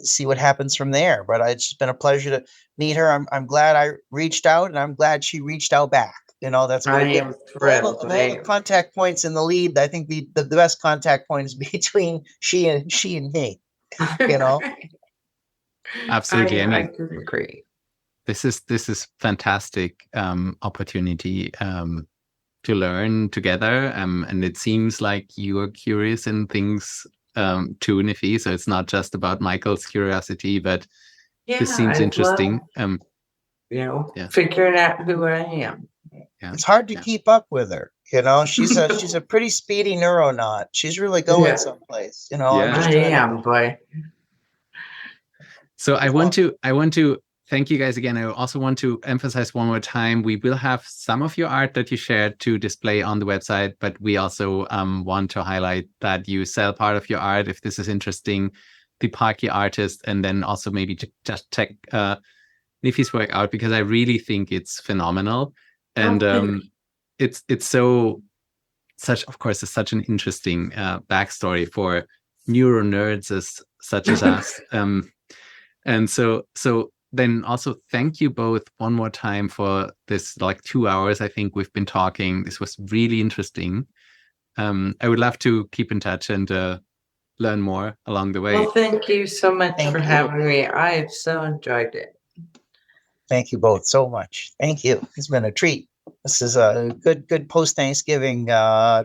see what happens from there. But it's been a pleasure to meet her. I'm glad I reached out, and I'm glad she reached out back. That's really good. All the contact points in the lead. I think the best contact point is between she and me. Absolutely. I mean, agree. This is fantastic opportunity to learn together, and it seems like you are curious in things too, Niffy. So it's not just about Michael's curiosity, but this seems interesting. Figuring out who I am. Yeah. It's hard to keep up with her. She's a pretty speedy neuronaut. She's really going someplace. I am, boy. So I want to thank you guys again. I also want to emphasize one more time, we will have some of your art that you shared to display on the website, but we also want to highlight that you sell part of your art if this is interesting, the Parky artist, and then also maybe just check Niffy's work out, because I really think it's phenomenal. And it's such an interesting backstory for neuro nerds such as us. And so then also thank you both one more time for this 2 hours. I think we've been talking. This was really interesting. I would love to keep in touch and learn more along the way. Well, thank you so much for having me. I have so enjoyed it. Thank you both so much. Thank you. It's been a treat. This is a good post-Thanksgiving treat, Yeah,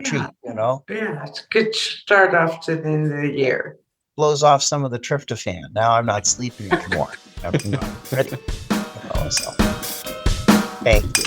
it's a good start off to the end of the year. Blows off some of the tryptophan. Now I'm not sleeping anymore. I'm ready. So, thank you.